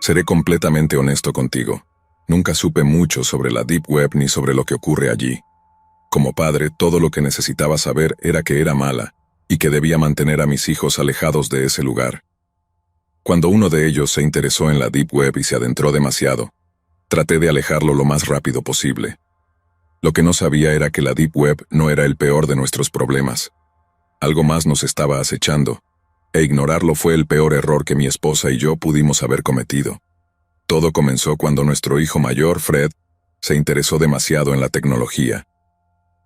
Seré completamente honesto contigo. Nunca supe mucho sobre la Deep Web ni sobre lo que ocurre allí. Como padre, todo lo que necesitaba saber era que era mala y que debía mantener a mis hijos alejados de ese lugar. Cuando uno de ellos se interesó en la Deep Web y se adentró demasiado, traté de alejarlo lo más rápido posible. Lo que no sabía era que la Deep Web no era el peor de nuestros problemas. Algo más nos estaba acechando, e ignorarlo fue el peor error que mi esposa y yo pudimos haber cometido. Todo comenzó cuando nuestro hijo mayor, Fred, se interesó demasiado en la tecnología.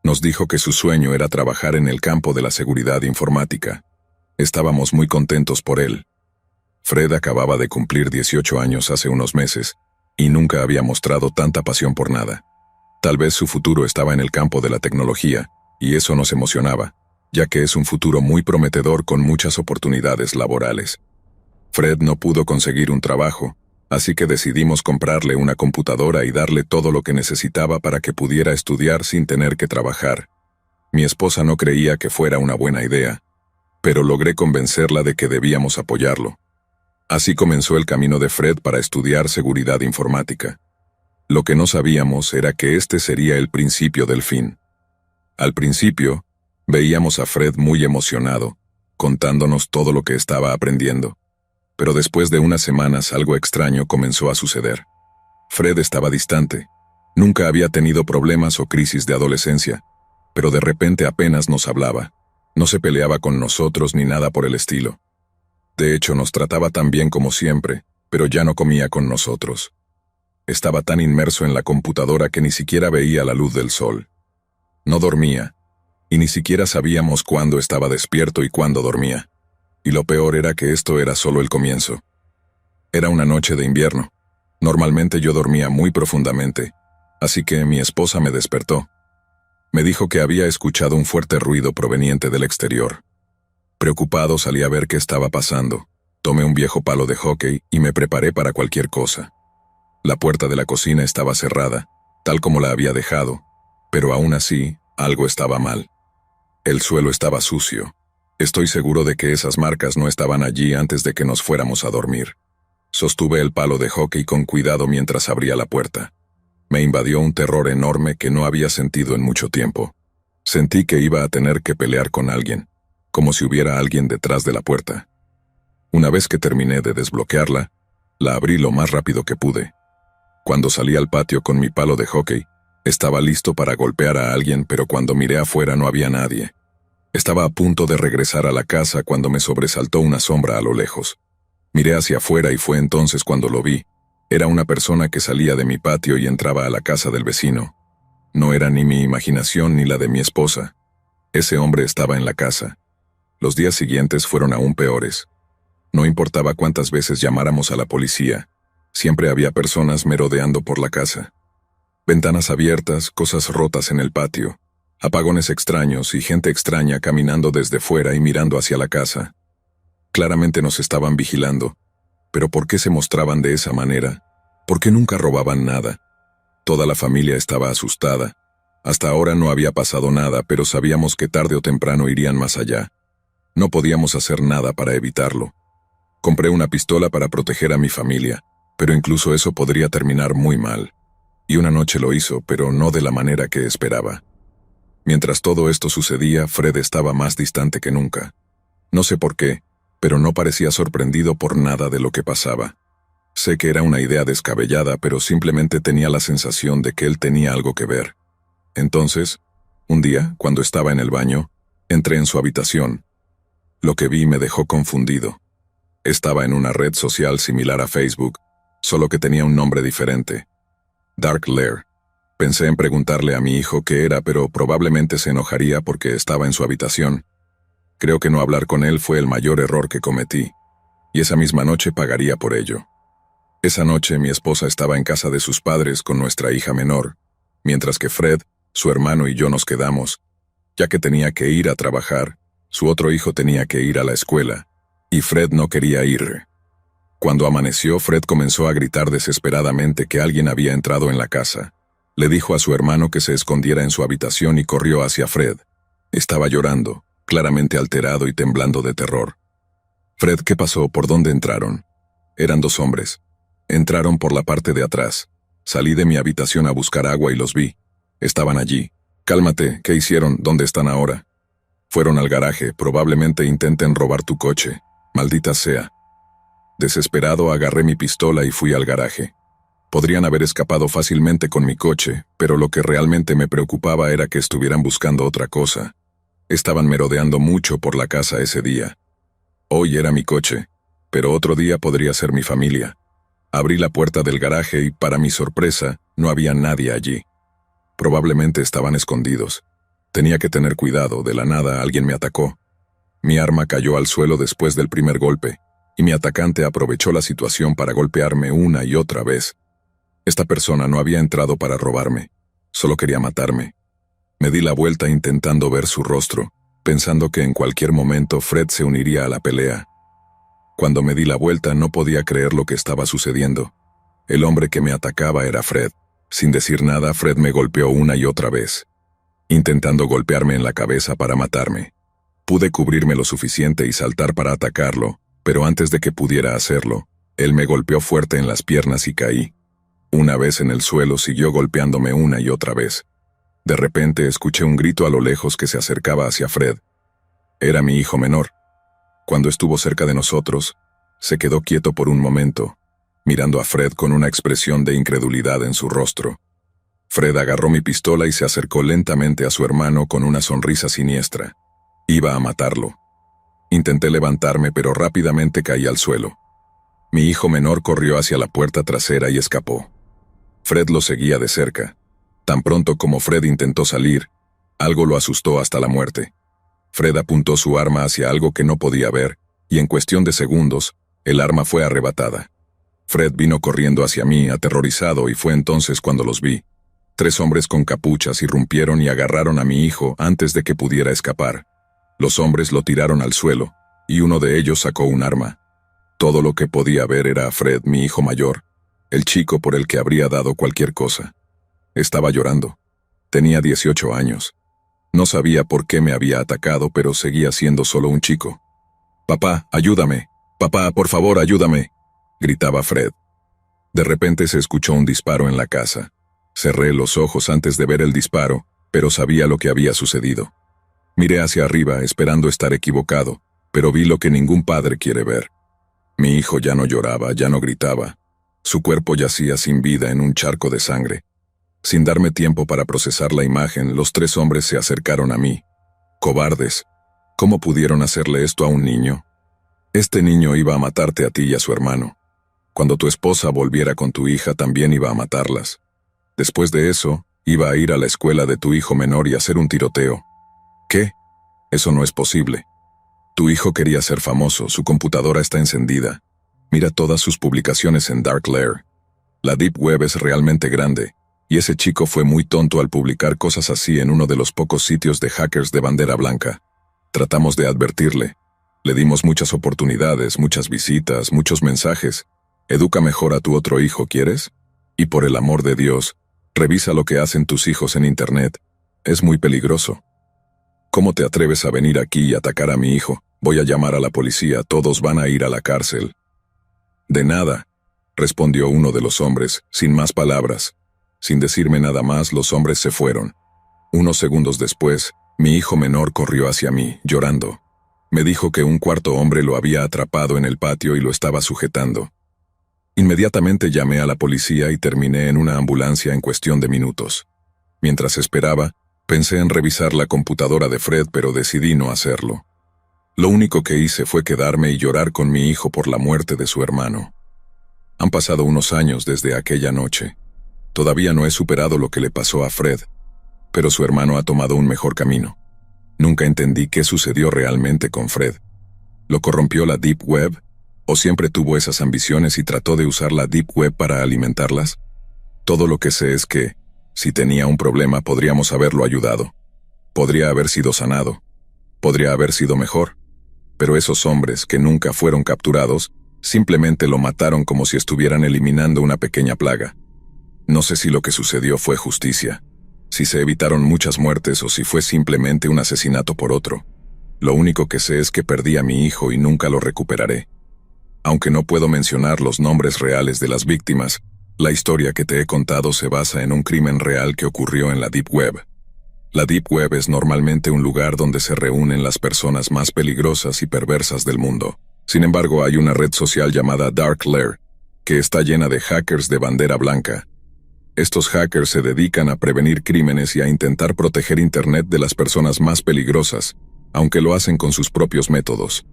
Nos dijo que su sueño era trabajar en el campo de la seguridad informática. Estábamos muy contentos por él. Fred acababa de cumplir 18 años hace unos meses, y nunca había mostrado tanta pasión por nada. Tal vez su futuro estaba en el campo de la tecnología, y eso nos emocionaba, ya que es un futuro muy prometedor con muchas oportunidades laborales. Fred no pudo conseguir un trabajo, así que decidimos comprarle una computadora y darle todo lo que necesitaba para que pudiera estudiar sin tener que trabajar. Mi esposa no creía que fuera una buena idea, pero logré convencerla de que debíamos apoyarlo. Así comenzó el camino de Fred para estudiar seguridad informática. Lo que no sabíamos era que este sería el principio del fin. Al principio, veíamos a Fred muy emocionado, contándonos todo lo que estaba aprendiendo. Pero después de unas semanas algo extraño comenzó a suceder. Fred estaba distante. Nunca había tenido problemas o crisis de adolescencia, pero de repente apenas nos hablaba. No se peleaba con nosotros ni nada por el estilo. De hecho, nos trataba tan bien como siempre, pero ya no comía con nosotros. Estaba tan inmerso en la computadora que ni siquiera veía la luz del sol. No dormía, y ni siquiera sabíamos cuándo estaba despierto y cuándo dormía. Y lo peor era que esto era solo el comienzo. Era una noche de invierno. Normalmente yo dormía muy profundamente, así que mi esposa me despertó. Me dijo que había escuchado un fuerte ruido proveniente del exterior. Preocupado salí a ver qué estaba pasando. Tomé un viejo palo de hockey y me preparé para cualquier cosa. La puerta de la cocina estaba cerrada, tal como la había dejado, pero aún así, algo estaba mal. El suelo estaba sucio. Estoy seguro de que esas marcas no estaban allí antes de que nos fuéramos a dormir. Sostuve el palo de hockey con cuidado mientras abría la puerta. Me invadió un terror enorme que no había sentido en mucho tiempo. Sentí que iba a tener que pelear con alguien, como si hubiera alguien detrás de la puerta. Una vez que terminé de desbloquearla, la abrí lo más rápido que pude. Cuando salí al patio con mi palo de hockey, estaba listo para golpear a alguien, pero cuando miré afuera no había nadie. Estaba a punto de regresar a la casa cuando me sobresaltó una sombra a lo lejos. Miré hacia afuera y fue entonces cuando lo vi. Era una persona que salía de mi patio y entraba a la casa del vecino. No era ni mi imaginación ni la de mi esposa. Ese hombre estaba en la casa. Los días siguientes fueron aún peores. No importaba cuántas veces llamáramos a la policía, siempre había personas merodeando por la casa. Ventanas abiertas, cosas rotas en el patio, apagones extraños y gente extraña caminando desde fuera y mirando hacia la casa. Claramente nos estaban vigilando, pero ¿por qué se mostraban de esa manera? ¿Por qué nunca robaban nada? Toda la familia estaba asustada. Hasta ahora no había pasado nada, pero sabíamos que tarde o temprano irían más allá. No podíamos hacer nada para evitarlo. Compré una pistola para proteger a mi familia, pero incluso eso podría terminar muy mal. Y una noche lo hizo, pero no de la manera que esperaba. Mientras todo esto sucedía, Fred estaba más distante que nunca. No sé por qué, pero no parecía sorprendido por nada de lo que pasaba. Sé que era una idea descabellada, pero simplemente tenía la sensación de que él tenía algo que ver. Entonces, un día, cuando estaba en el baño, entré en su habitación. Lo que vi me dejó confundido. Estaba en una red social similar a Facebook, solo que tenía un nombre diferente. Dark Lair. Pensé en preguntarle a mi hijo qué era, pero probablemente se enojaría porque estaba en su habitación. Creo que no hablar con él fue el mayor error que cometí, y esa misma noche pagaría por ello. Esa noche mi esposa estaba en casa de sus padres con nuestra hija menor, mientras que Fred, su hermano y yo nos quedamos, ya que tenía que ir a trabajar, su otro hijo tenía que ir a la escuela, y Fred no quería ir. Cuando amaneció, Fred comenzó a gritar desesperadamente que alguien había entrado en la casa. Le dijo a su hermano que se escondiera en su habitación y corrió hacia Fred. Estaba llorando. claramente alterado y temblando de terror. Fred, ¿qué pasó? ¿Por dónde entraron? Eran 2 hombres. Entraron por la parte de atrás. Salí de mi habitación a buscar agua y los vi. Estaban allí. Cálmate, ¿qué hicieron? ¿Dónde están ahora? Fueron al garaje, probablemente intenten robar tu coche. Maldita sea. Desesperado agarré mi pistola y fui al garaje. Podrían haber escapado fácilmente con mi coche, pero lo que realmente me preocupaba era que estuvieran buscando otra cosa. Estaban merodeando mucho por la casa ese día. Hoy era mi coche, pero otro día podría ser mi familia. Abrí la puerta del garaje y, para mi sorpresa, no había nadie allí. Probablemente estaban escondidos. Tenía que tener cuidado, de la nada alguien me atacó. Mi arma cayó al suelo después del primer golpe, y mi atacante aprovechó la situación para golpearme una y otra vez. Esta persona no había entrado para robarme, solo quería matarme. Me di la vuelta intentando ver su rostro, pensando que en cualquier momento Fred se uniría a la pelea. Cuando me di la vuelta no podía creer lo que estaba sucediendo. El hombre que me atacaba era Fred. Sin decir nada, Fred me golpeó una y otra vez, intentando golpearme en la cabeza para matarme. Pude cubrirme lo suficiente y saltar para atacarlo, pero antes de que pudiera hacerlo, él me golpeó fuerte en las piernas y caí. Una vez en el suelo siguió golpeándome una y otra vez. De repente escuché un grito a lo lejos que se acercaba hacia Fred. Era mi hijo menor. Cuando estuvo cerca de nosotros, se quedó quieto por un momento, mirando a Fred con una expresión de incredulidad en su rostro. Fred agarró mi pistola y se acercó lentamente a su hermano con una sonrisa siniestra. Iba a matarlo. Intenté levantarme, pero rápidamente caí al suelo. Mi hijo menor corrió hacia la puerta trasera y escapó. Fred lo seguía de cerca. Tan pronto como Fred intentó salir, algo lo asustó hasta la muerte. Fred apuntó su arma hacia algo que no podía ver, y en cuestión de segundos, el arma fue arrebatada. Fred vino corriendo hacia mí, aterrorizado, y fue entonces cuando los vi. 3 hombres con capuchas irrumpieron y agarraron a mi hijo antes de que pudiera escapar. Los hombres lo tiraron al suelo, y uno de ellos sacó un arma. Todo lo que podía ver era a Fred, mi hijo mayor, el chico por el que habría dado cualquier cosa. Estaba llorando. Tenía 18 años. No sabía por qué me había atacado, pero seguía siendo solo un chico. «Papá, ayúdame. Papá, por favor, ayúdame», gritaba Fred. De repente se escuchó un disparo en la casa. Cerré los ojos antes de ver el disparo, pero sabía lo que había sucedido. Miré hacia arriba, esperando estar equivocado, pero vi lo que ningún padre quiere ver. Mi hijo ya no lloraba, ya no gritaba. Su cuerpo yacía sin vida en un charco de sangre. Sin darme tiempo para procesar la imagen, los 3 hombres se acercaron a mí. Cobardes. ¿Cómo pudieron hacerle esto a un niño? Este niño iba a matarte a ti y a su hermano. Cuando tu esposa volviera con tu hija, también iba a matarlas. Después de eso, iba a ir a la escuela de tu hijo menor y hacer un tiroteo. ¿Qué? Eso no es posible. Tu hijo quería ser famoso, su computadora está encendida. Mira todas sus publicaciones en Dark Lair. La Deep Web es realmente grande, y ese chico fue muy tonto al publicar cosas así en uno de los pocos sitios de hackers de bandera blanca. Tratamos de advertirle. Le dimos muchas oportunidades, muchas visitas, muchos mensajes. Educa mejor a tu otro hijo, ¿quieres? Y por el amor de Dios, revisa lo que hacen tus hijos en Internet. Es muy peligroso. ¿Cómo te atreves a venir aquí y atacar a mi hijo? Voy a llamar a la policía, todos van a ir a la cárcel. De nada, respondió uno de los hombres, sin más palabras. Sin decirme nada más, los hombres se fueron. Unos segundos después, mi hijo menor corrió hacia mí, llorando. Me dijo que un cuarto hombre lo había atrapado en el patio y lo estaba sujetando. Inmediatamente llamé a la policía y terminé en una ambulancia en cuestión de minutos. Mientras esperaba, pensé en revisar la computadora de Fred, pero decidí no hacerlo. Lo único que hice fue quedarme y llorar con mi hijo por la muerte de su hermano. Han pasado unos años desde aquella noche. Todavía no he superado lo que le pasó a Fred, pero su hermano ha tomado un mejor camino. Nunca entendí qué sucedió realmente con Fred. ¿Lo corrompió la Deep Web? ¿O siempre tuvo esas ambiciones y trató de usar la Deep Web para alimentarlas? Todo lo que sé es que, si tenía un problema, podríamos haberlo ayudado. Podría haber sido sanado. Podría haber sido mejor. Pero esos hombres, que nunca fueron capturados, simplemente lo mataron como si estuvieran eliminando una pequeña plaga. No sé si lo que sucedió fue justicia, si se evitaron muchas muertes o si fue simplemente un asesinato por otro. Lo único que sé es que perdí a mi hijo y nunca lo recuperaré. Aunque no puedo mencionar los nombres reales de las víctimas, la historia que te he contado se basa en un crimen real que ocurrió en la Deep Web. La Deep Web es normalmente un lugar donde se reúnen las personas más peligrosas y perversas del mundo. Sin embargo, hay una red social llamada Dark Lair, que está llena de hackers de bandera blanca. Estos hackers se dedican a prevenir crímenes y a intentar proteger Internet de las personas más peligrosas, aunque lo hacen con sus propios métodos.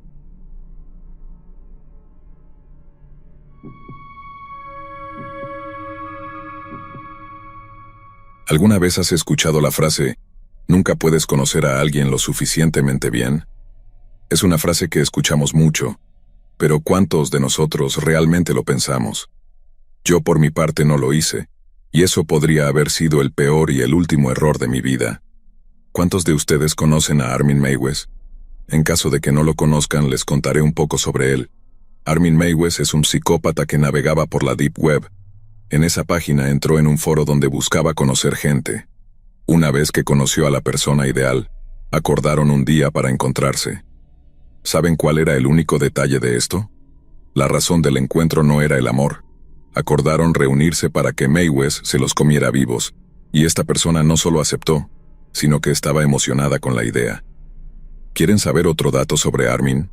¿Alguna vez has escuchado la frase, "Nunca puedes conocer a alguien lo suficientemente bien"? Es una frase que escuchamos mucho, pero ¿cuántos de nosotros realmente lo pensamos? Yo por mi parte no lo hice, y eso podría haber sido el peor y el último error de mi vida. ¿Cuántos de ustedes conocen a Armin Meiwes? En caso de que no lo conozcan, les contaré un poco sobre él. Armin Meiwes es un psicópata que navegaba por la Deep Web. En esa página entró en un foro donde buscaba conocer gente. Una vez que conoció a la persona ideal, acordaron un día para encontrarse. ¿Saben cuál era el único detalle de esto? La razón del encuentro no era el amor. Acordaron reunirse para que Meiwes se los comiera vivos, y esta persona no solo aceptó, sino que estaba emocionada con la idea. ¿Quieren saber otro dato sobre Armin?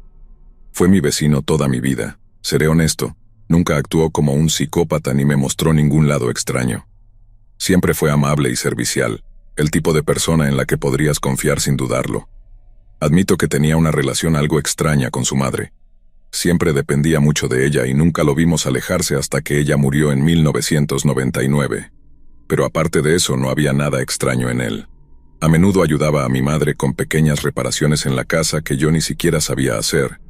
Fue mi vecino toda mi vida. Seré honesto, nunca actuó como un psicópata ni me mostró ningún lado extraño. Siempre fue amable y servicial, el tipo de persona en la que podrías confiar sin dudarlo. Admito que tenía una relación algo extraña con su madre. Siempre dependía mucho de ella y nunca lo vimos alejarse hasta que ella murió en 1999. Pero aparte de eso no había nada extraño en él. A menudo ayudaba a mi madre con pequeñas reparaciones en la casa que yo ni siquiera sabía hacer,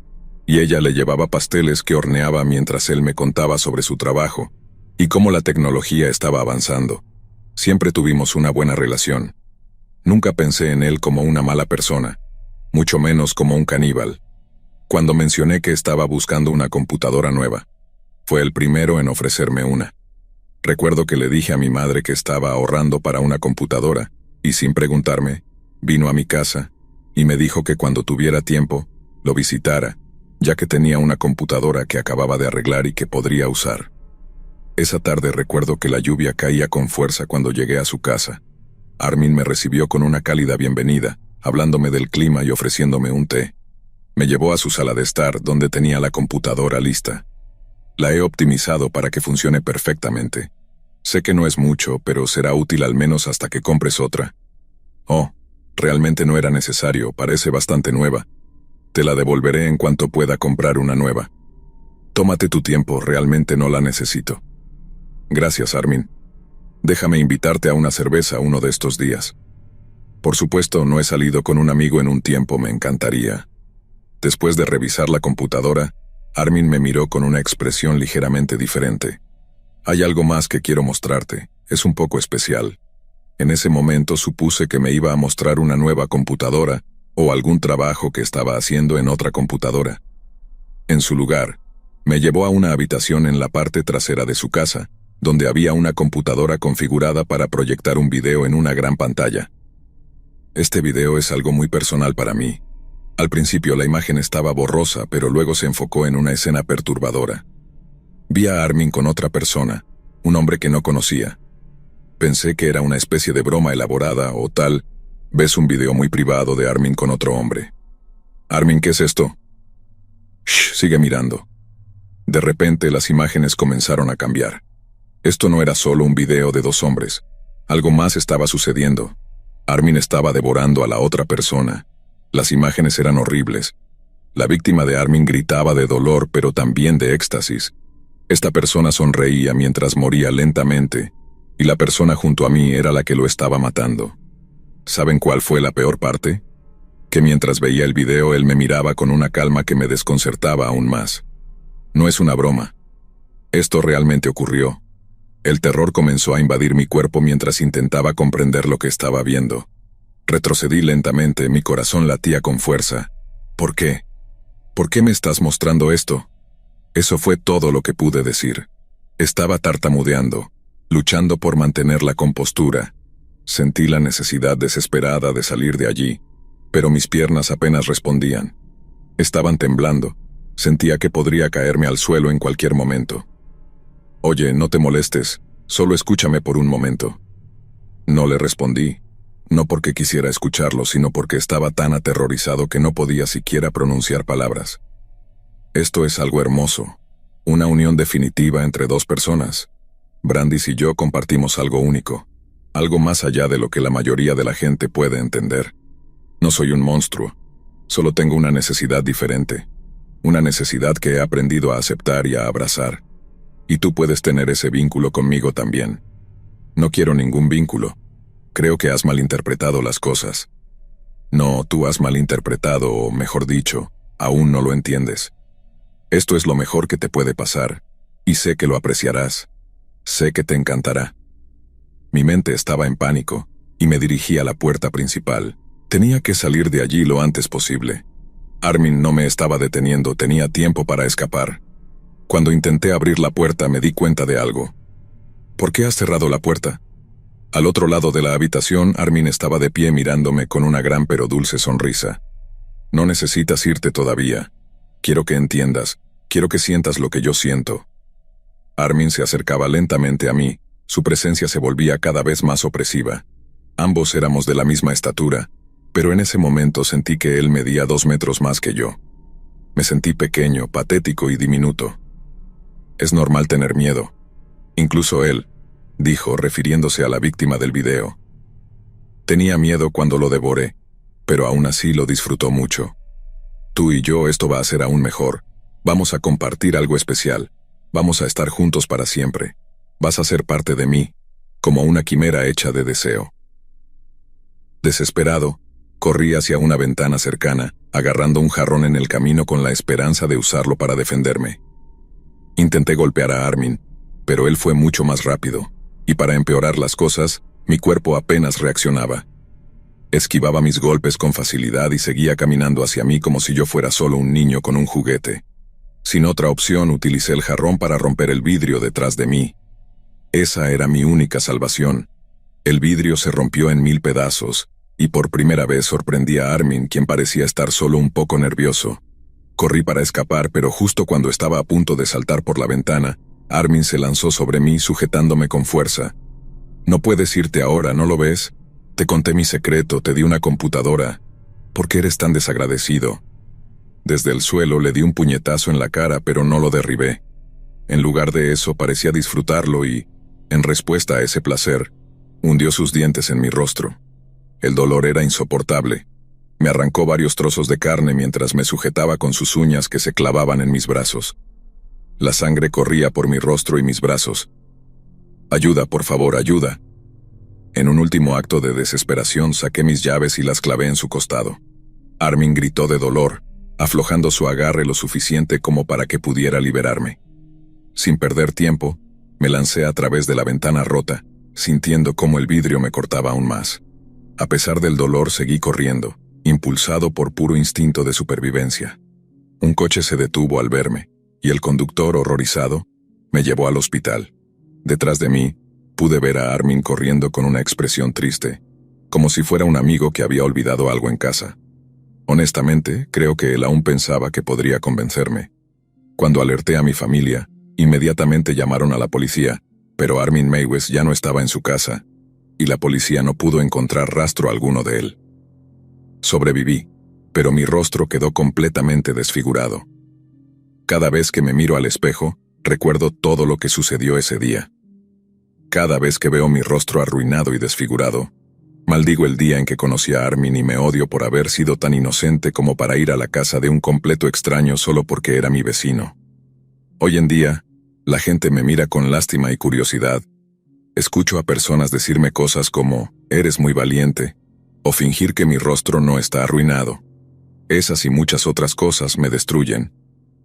y ella le llevaba pasteles que horneaba mientras él me contaba sobre su trabajo y cómo la tecnología estaba avanzando. Siempre tuvimos una buena relación. Nunca pensé en él como una mala persona, mucho menos como un caníbal. Cuando mencioné que estaba buscando una computadora nueva, fue el primero en ofrecerme una. Recuerdo que le dije a mi madre que estaba ahorrando para una computadora, y sin preguntarme, vino a mi casa, y me dijo que cuando tuviera tiempo, lo visitara, ya que tenía una computadora que acababa de arreglar y que podría usar. Esa tarde recuerdo que la lluvia caía con fuerza cuando llegué a su casa. Armin me recibió con una cálida bienvenida, hablándome del clima y ofreciéndome un té. Me llevó a su sala de estar, donde tenía la computadora lista. La he optimizado para que funcione perfectamente. Sé que no es mucho, pero será útil al menos hasta que compres otra. Oh, realmente no era necesario, parece bastante nueva. Te la devolveré en cuanto pueda comprar una nueva. Tómate tu tiempo, realmente no la necesito. Gracias, Armin. Déjame invitarte a una cerveza uno de estos días. Por supuesto, no he salido con un amigo en un tiempo, me encantaría. Después de revisar la computadora, Armin me miró con una expresión ligeramente diferente. Hay algo más que quiero mostrarte, es un poco especial. En ese momento supuse que me iba a mostrar una nueva computadora o algún trabajo que estaba haciendo en otra computadora. En su lugar, me llevó a una habitación en la parte trasera de su casa, donde había una computadora configurada para proyectar un video en una gran pantalla. Este video es algo muy personal para mí. Al principio la imagen estaba borrosa, pero luego se enfocó en una escena perturbadora. Vi a Armin con otra persona, un hombre que no conocía. Pensé que era una especie de broma elaborada o tal. Ves un video muy privado de Armin con otro hombre. Armin, ¿qué es esto? Shh, sigue mirando. De repente las imágenes comenzaron a cambiar. Esto no era solo un video de dos hombres. Algo más estaba sucediendo. Armin estaba devorando a la otra persona. Las imágenes eran horribles. La víctima de Armin gritaba de dolor, pero también de éxtasis. Esta persona sonreía mientras moría lentamente, y la persona junto a mí era la que lo estaba matando. ¿Saben cuál fue la peor parte? Que mientras veía el video él me miraba con una calma que me desconcertaba aún más. No es una broma. Esto realmente ocurrió. El terror comenzó a invadir mi cuerpo mientras intentaba comprender lo que estaba viendo. Retrocedí lentamente, mi corazón latía con fuerza. ¿Por qué? ¿Por qué me estás mostrando esto? Eso fue todo lo que pude decir. Estaba tartamudeando, luchando por mantener la compostura. Sentí la necesidad desesperada de salir de allí. pero mis piernas apenas respondían. Estaban temblando. Sentía que podría caerme al suelo en cualquier momento. «Oye, no te molestes, solo escúchame por un momento». No le respondí, no porque quisiera escucharlo, sino porque estaba tan aterrorizado que no podía siquiera pronunciar palabras. Esto es algo hermoso, una unión definitiva entre dos personas. Brandis y yo compartimos algo único, algo más allá de lo que la mayoría de la gente puede entender. No soy un monstruo, solo tengo una necesidad diferente, una necesidad que he aprendido a aceptar y a abrazar. Y tú puedes tener ese vínculo conmigo también. No quiero ningún vínculo. Creo que has malinterpretado las cosas. No, tú has malinterpretado, o mejor dicho, aún no lo entiendes. Esto es lo mejor que te puede pasar, y sé que lo apreciarás. Sé que te encantará. Mi mente estaba en pánico, y me dirigí a la puerta principal. Tenía que salir de allí lo antes posible. Armin no me estaba deteniendo, tenía tiempo para escapar. Cuando intenté abrir la puerta me di cuenta de algo. ¿Por qué has cerrado la puerta? Al otro lado de la habitación, Armin estaba de pie mirándome con una gran pero dulce sonrisa. No necesitas irte todavía. Quiero que entiendas, quiero que sientas lo que yo siento. Armin se acercaba lentamente a mí, su presencia se volvía cada vez más opresiva. Ambos éramos de la misma estatura, pero en ese momento sentí que él medía 2 metros más que yo. Me sentí pequeño, patético y diminuto. Es normal tener miedo. Incluso él, dijo, refiriéndose a la víctima del video. Tenía miedo cuando lo devoré, pero aún así lo disfrutó mucho. Tú y yo, esto va a ser aún mejor. Vamos a compartir algo especial. Vamos a estar juntos para siempre. Vas a ser parte de mí, como una quimera hecha de deseo. Desesperado, corrí hacia una ventana cercana, agarrando un jarrón en el camino con la esperanza de usarlo para defenderme. Intenté golpear a Armin, pero él fue mucho más rápido, y para empeorar las cosas, mi cuerpo apenas reaccionaba. Esquivaba mis golpes con facilidad y seguía caminando hacia mí como si yo fuera solo un niño con un juguete. Sin otra opción, utilicé el jarrón para romper el vidrio detrás de mí. Esa era mi única salvación. El vidrio se rompió en 1000 pedazos, y por primera vez sorprendí a Armin, quien parecía estar solo un poco nervioso. Corrí para escapar, pero justo cuando estaba a punto de saltar por la ventana, Armin se lanzó sobre mí sujetándome con fuerza. «No puedes irte ahora, ¿no lo ves? Te conté mi secreto, te di una computadora. ¿Por qué eres tan desagradecido?» Desde el suelo le di un puñetazo en la cara, pero no lo derribé. En lugar de eso, parecía disfrutarlo y, en respuesta a ese placer, hundió sus dientes en mi rostro. El dolor era insoportable. Me arrancó varios trozos de carne mientras me sujetaba con sus uñas que se clavaban en mis brazos. La sangre corría por mi rostro y mis brazos. «Ayuda, por favor, ayuda». En un último acto de desesperación saqué mis llaves y las clavé en su costado. Armin gritó de dolor, aflojando su agarre lo suficiente como para que pudiera liberarme. Sin perder tiempo, me lancé a través de la ventana rota, sintiendo cómo el vidrio me cortaba aún más. A pesar del dolor, seguí corriendo, impulsado por puro instinto de supervivencia. Un coche se detuvo al verme, y el conductor, horrorizado, me llevó al hospital. Detrás de mí, pude ver a Armin corriendo con una expresión triste, como si fuera un amigo que había olvidado algo en casa. Honestamente, creo que él aún pensaba que podría convencerme. Cuando alerté a mi familia, inmediatamente llamaron a la policía, pero Armin Meiwes ya no estaba en su casa, y la policía no pudo encontrar rastro alguno de él. Sobreviví, pero mi rostro quedó completamente desfigurado. Cada vez que me miro al espejo, recuerdo todo lo que sucedió ese día. Cada vez que veo mi rostro arruinado y desfigurado, maldigo el día en que conocí a Armin y me odio por haber sido tan inocente como para ir a la casa de un completo extraño solo porque era mi vecino. Hoy en día, la gente me mira con lástima y curiosidad. Escucho a personas decirme cosas como, «Eres muy valiente», o fingir que mi rostro no está arruinado. Esas y muchas otras cosas me destruyen.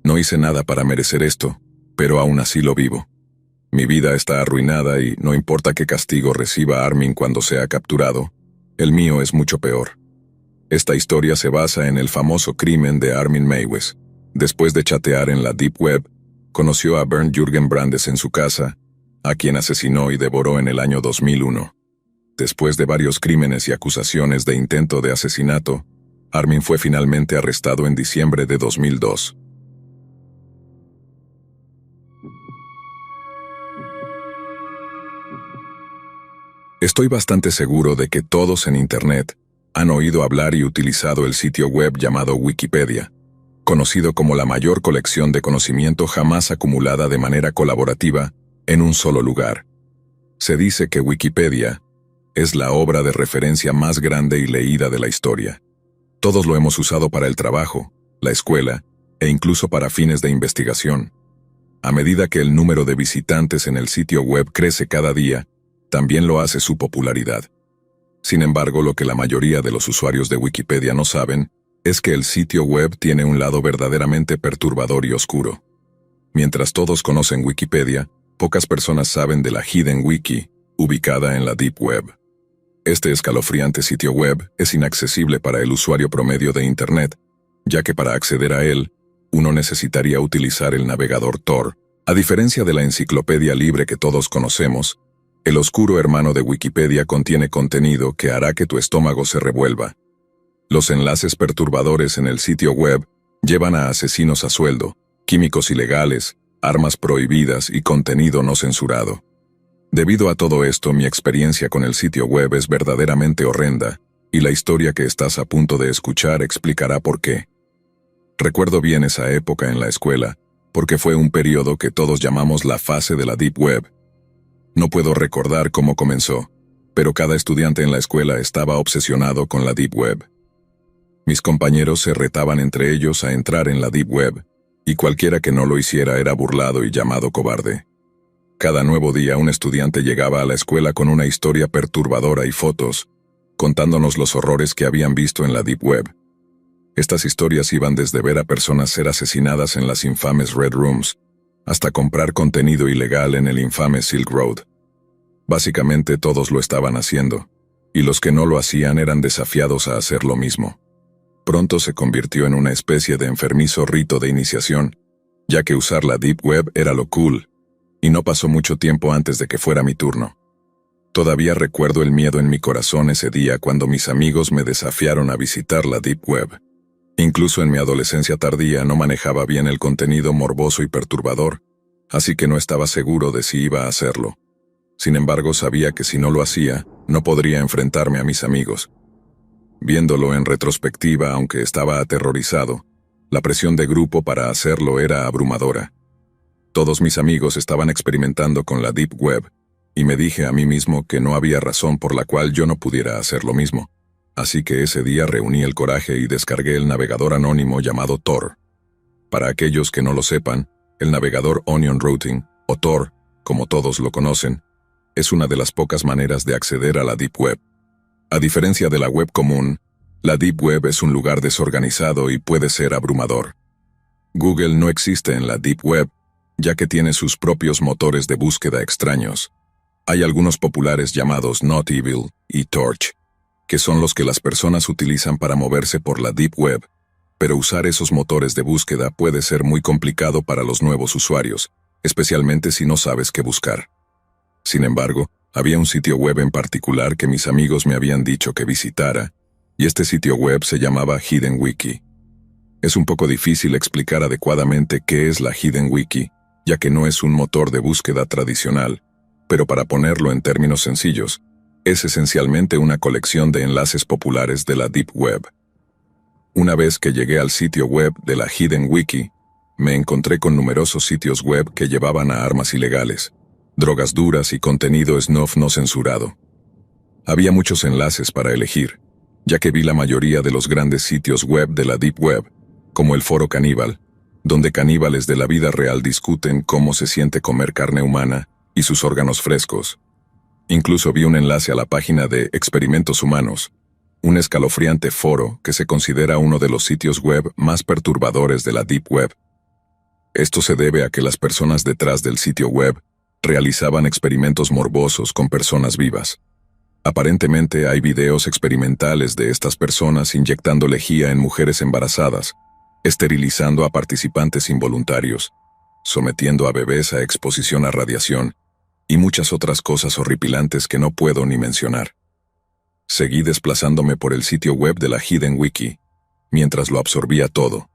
No hice nada para merecer esto, pero aún así lo vivo. Mi vida está arruinada y no importa qué castigo reciba Armin cuando sea capturado, el mío es mucho peor. Esta historia se basa en el famoso crimen de Armin Meiwes. Después de chatear en la Deep Web, conoció a Bernd Jürgen Brandes en su casa, a quien asesinó y devoró en el año 2001. Después de varios crímenes y acusaciones de intento de asesinato, Armin fue finalmente arrestado en diciembre de 2002. Estoy bastante seguro de que todos en Internet han oído hablar y utilizado el sitio web llamado Wikipedia, conocido como la mayor colección de conocimiento jamás acumulada de manera colaborativa en un solo lugar. Se dice que Wikipedia es la obra de referencia más grande y leída de la historia. Todos lo hemos usado para el trabajo, la escuela e incluso para fines de investigación. A medida que el número de visitantes en el sitio web crece cada día, también lo hace su popularidad. Sin embargo, lo que la mayoría de los usuarios de Wikipedia no saben es que el sitio web tiene un lado verdaderamente perturbador y oscuro. Mientras todos conocen Wikipedia, pocas personas saben de la Hidden Wiki, ubicada en la Deep Web. Este escalofriante sitio web es inaccesible para el usuario promedio de Internet, ya que para acceder a él, uno necesitaría utilizar el navegador Tor. A diferencia de la enciclopedia libre que todos conocemos, el oscuro hermano de Wikipedia contiene contenido que hará que tu estómago se revuelva. Los enlaces perturbadores en el sitio web llevan a asesinos a sueldo, químicos ilegales, armas prohibidas y contenido no censurado. Debido a todo esto, mi experiencia con el sitio web es verdaderamente horrenda, y la historia que estás a punto de escuchar explicará por qué. Recuerdo bien esa época en la escuela, porque fue un periodo que todos llamamos la fase de la Deep Web. No puedo recordar cómo comenzó, pero cada estudiante en la escuela estaba obsesionado con la Deep Web. Mis compañeros se retaban entre ellos a entrar en la Deep Web, y cualquiera que no lo hiciera era burlado y llamado cobarde. Cada nuevo día un estudiante llegaba a la escuela con una historia perturbadora y fotos, contándonos los horrores que habían visto en la Deep Web. Estas historias iban desde ver a personas ser asesinadas en las infames Red Rooms, hasta comprar contenido ilegal en el infame Silk Road. Básicamente todos lo estaban haciendo, y los que no lo hacían eran desafiados a hacer lo mismo. Pronto se convirtió en una especie de enfermizo rito de iniciación, ya que usar la Deep Web era lo cool, y no pasó mucho tiempo antes de que fuera mi turno. Todavía recuerdo el miedo en mi corazón ese día cuando mis amigos me desafiaron a visitar la Deep Web. Incluso en mi adolescencia tardía no manejaba bien el contenido morboso y perturbador, así que no estaba seguro de si iba a hacerlo. Sin embargo, sabía que si no lo hacía, no podría enfrentarme a mis amigos. Viéndolo en retrospectiva, aunque estaba aterrorizado, la presión de grupo para hacerlo era abrumadora. Todos mis amigos estaban experimentando con la Deep Web, y me dije a mí mismo que no había razón por la cual yo no pudiera hacer lo mismo. Así que ese día reuní el coraje y descargué el navegador anónimo llamado Tor. Para aquellos que no lo sepan, el navegador Onion Routing, o Tor, como todos lo conocen, es una de las pocas maneras de acceder a la Deep Web. A diferencia de la web común, la Deep Web es un lugar desorganizado y puede ser abrumador. Google no existe en la Deep Web, ya que tiene sus propios motores de búsqueda extraños. Hay algunos populares llamados Not Evil y Torch, que son los que las personas utilizan para moverse por la Deep Web, pero usar esos motores de búsqueda puede ser muy complicado para los nuevos usuarios, especialmente si no sabes qué buscar. Sin embargo, había un sitio web en particular que mis amigos me habían dicho que visitara, y este sitio web se llamaba Hidden Wiki. Es un poco difícil explicar adecuadamente qué es la Hidden Wiki, ya que no es un motor de búsqueda tradicional, pero para ponerlo en términos sencillos, es esencialmente una colección de enlaces populares de la Deep Web. Una vez que llegué al sitio web de la Hidden Wiki, me encontré con numerosos sitios web que llevaban a armas ilegales, drogas duras y contenido snuff no censurado. Había muchos enlaces para elegir, ya que vi la mayoría de los grandes sitios web de la Deep Web, como el Foro Caníbal, donde caníbales de la vida real discuten cómo se siente comer carne humana y sus órganos frescos. Incluso vi un enlace a la página de Experimentos Humanos, un escalofriante foro que se considera uno de los sitios web más perturbadores de la Deep Web. Esto se debe a que las personas detrás del sitio web realizaban experimentos morbosos con personas vivas. Aparentemente hay videos experimentales de estas personas inyectando lejía en mujeres embarazadas, esterilizando a participantes involuntarios, sometiendo a bebés a exposición a radiación, y muchas otras cosas horripilantes que no puedo ni mencionar. Seguí desplazándome por el sitio web de la Hidden Wiki, mientras lo absorbía todo.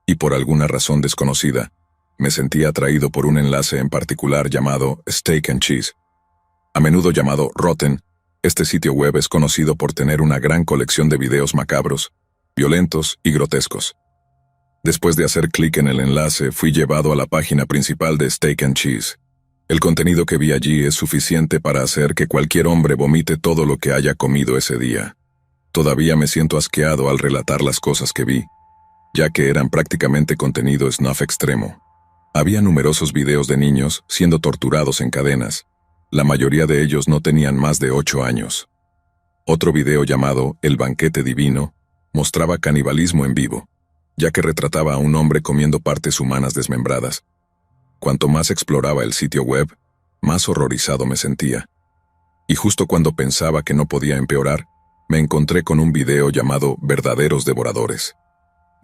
Y por alguna razón desconocida, me sentía atraído por un enlace en particular llamado Steak and Cheese. A menudo llamado Rotten, este sitio web es conocido por tener una gran colección de videos macabros, violentos y grotescos. Después de hacer clic en el enlace, fui llevado a la página principal de Steak and Cheese. El contenido que vi allí es suficiente para hacer que cualquier hombre vomite todo lo que haya comido ese día. Todavía me siento asqueado al relatar las cosas que vi, ya que eran prácticamente contenido snuff extremo. Había numerosos videos de niños siendo torturados en cadenas. La mayoría de ellos no tenían más de 8 años. Otro video llamado El Banquete Divino mostraba canibalismo en vivo, ya que retrataba a un hombre comiendo partes humanas desmembradas. Cuanto más exploraba el sitio web, más horrorizado me sentía. Y justo cuando pensaba que no podía empeorar, me encontré con un video llamado Verdaderos Devoradores.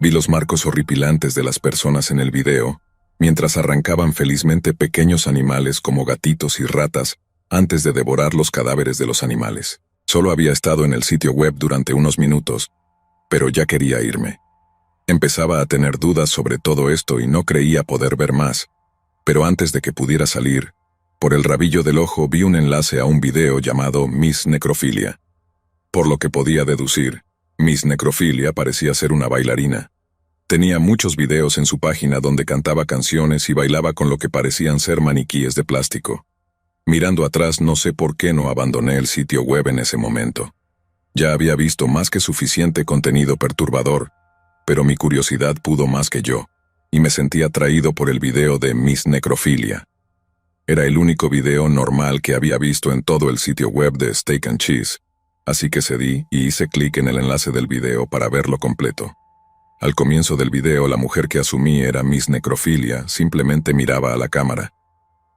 Vi los marcos horripilantes de las personas en el video, mientras arrancaban felizmente pequeños animales como gatitos y ratas antes de devorar los cadáveres de los animales. Solo había estado en el sitio web durante unos minutos, pero ya quería irme. Empezaba a tener dudas sobre todo esto y no creía poder ver más, pero antes de que pudiera salir, por el rabillo del ojo vi un enlace a un video llamado Miss Necrofilia. Por lo que podía deducir, Miss Necrofilia parecía ser una bailarina. Tenía muchos videos en su página donde cantaba canciones y bailaba con lo que parecían ser maniquíes de plástico. Mirando atrás, no sé por qué no abandoné el sitio web en ese momento. Ya había visto más que suficiente contenido perturbador, pero mi curiosidad pudo más que yo, y me sentí atraído por el video de Miss Necrofilia. Era el único video normal que había visto en todo el sitio web de Steak and Cheese, así que cedí y hice clic en el enlace del video para verlo completo. Al comienzo del video, la mujer que asumí era Miss Necrofilia simplemente miraba a la cámara.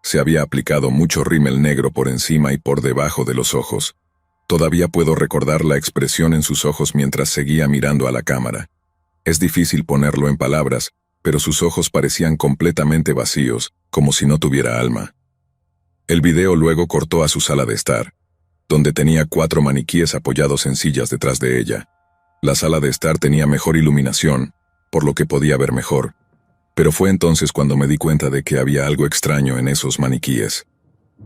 Se había aplicado mucho rímel negro por encima y por debajo de los ojos. Todavía puedo recordar la expresión en sus ojos mientras seguía mirando a la cámara. Es difícil ponerlo en palabras, pero sus ojos parecían completamente vacíos, como si no tuviera alma. El video luego cortó a su sala de estar, donde tenía 4 maniquíes apoyados en sillas detrás de ella. La sala de estar tenía mejor iluminación, por lo que podía ver mejor, pero fue entonces cuando me di cuenta de que había algo extraño en esos maniquíes.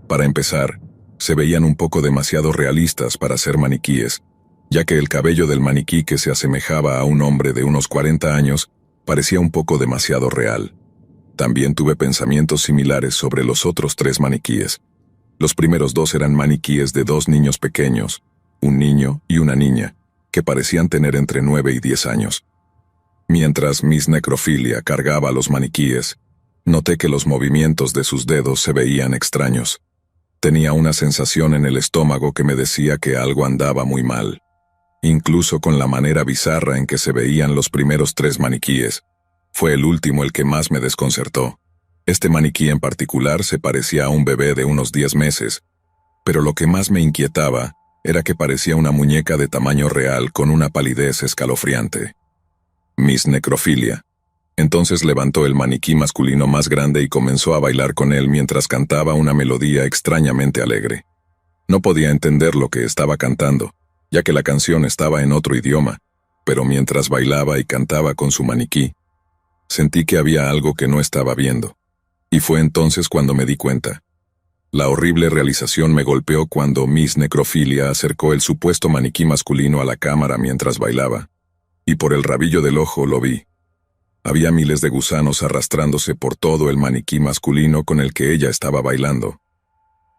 Para empezar, se veían un poco demasiado realistas para ser maniquíes, ya que el cabello del maniquí que se asemejaba a un hombre de unos 40 años parecía un poco demasiado real. También tuve pensamientos similares sobre los otros 3 maniquíes. Los primeros 2 eran maniquíes de 2 niños pequeños, un niño y una niña, que parecían tener entre 9 y 10 años. Mientras Miss Necrofilia cargaba los maniquíes, noté que los movimientos de sus dedos se veían extraños. Tenía una sensación en el estómago que me decía que algo andaba muy mal. Incluso con la manera bizarra en que se veían los primeros 3 maniquíes, fue el último el que más me desconcertó. Este maniquí en particular se parecía a un bebé de unos 10 meses, pero lo que más me inquietaba era que parecía una muñeca de tamaño real con una palidez escalofriante. Miss Necrofilia. Entonces levantó el maniquí masculino más grande y comenzó a bailar con él mientras cantaba una melodía extrañamente alegre. No podía entender lo que estaba cantando, ya que la canción estaba en otro idioma, pero mientras bailaba y cantaba con su maniquí, sentí que había algo que no estaba viendo. Y fue entonces cuando me di cuenta. La horrible realización me golpeó cuando Miss Necrofilia acercó el supuesto maniquí masculino a la cámara mientras bailaba, y por el rabillo del ojo lo vi. Había miles de gusanos arrastrándose por todo el maniquí masculino con el que ella estaba bailando.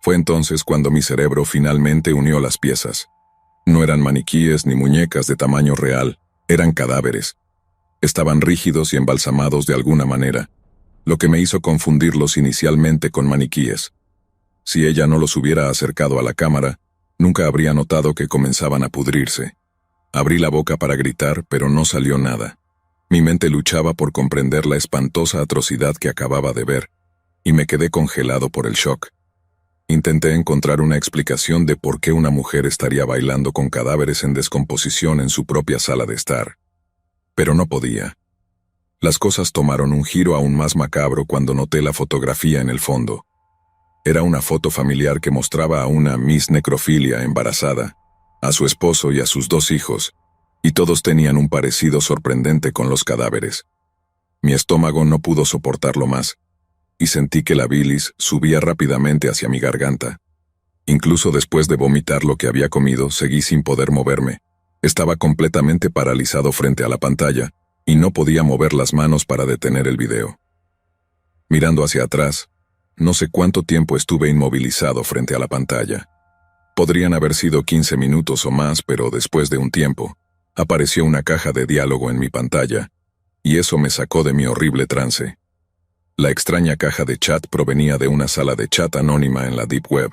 Fue entonces cuando mi cerebro finalmente unió las piezas. No eran maniquíes ni muñecas de tamaño real, eran cadáveres. Estaban rígidos y embalsamados de alguna manera, lo que me hizo confundirlos inicialmente con maniquíes. Si ella no los hubiera acercado a la cámara, nunca habría notado que comenzaban a pudrirse. Abrí la boca para gritar, pero no salió nada. Mi mente luchaba por comprender la espantosa atrocidad que acababa de ver, y me quedé congelado por el shock. Intenté encontrar una explicación de por qué una mujer estaría bailando con cadáveres en descomposición en su propia sala de estar. Pero no podía. Las cosas tomaron un giro aún más macabro cuando noté la fotografía en el fondo. Era una foto familiar que mostraba a una Miss Necrofilia embarazada, a su esposo y a sus 2 hijos, y todos tenían un parecido sorprendente con los cadáveres. Mi estómago no pudo soportarlo más, y sentí que la bilis subía rápidamente hacia mi garganta. Incluso después de vomitar lo que había comido, seguí sin poder moverme. Estaba completamente paralizado frente a la pantalla, y no podía mover las manos para detener el video. Mirando hacia atrás, no sé cuánto tiempo estuve inmovilizado frente a la pantalla. Podrían haber sido 15 minutos o más, pero después de un tiempo, apareció una caja de diálogo en mi pantalla, y eso me sacó de mi horrible trance. La extraña caja de chat provenía de una sala de chat anónima en la Deep Web,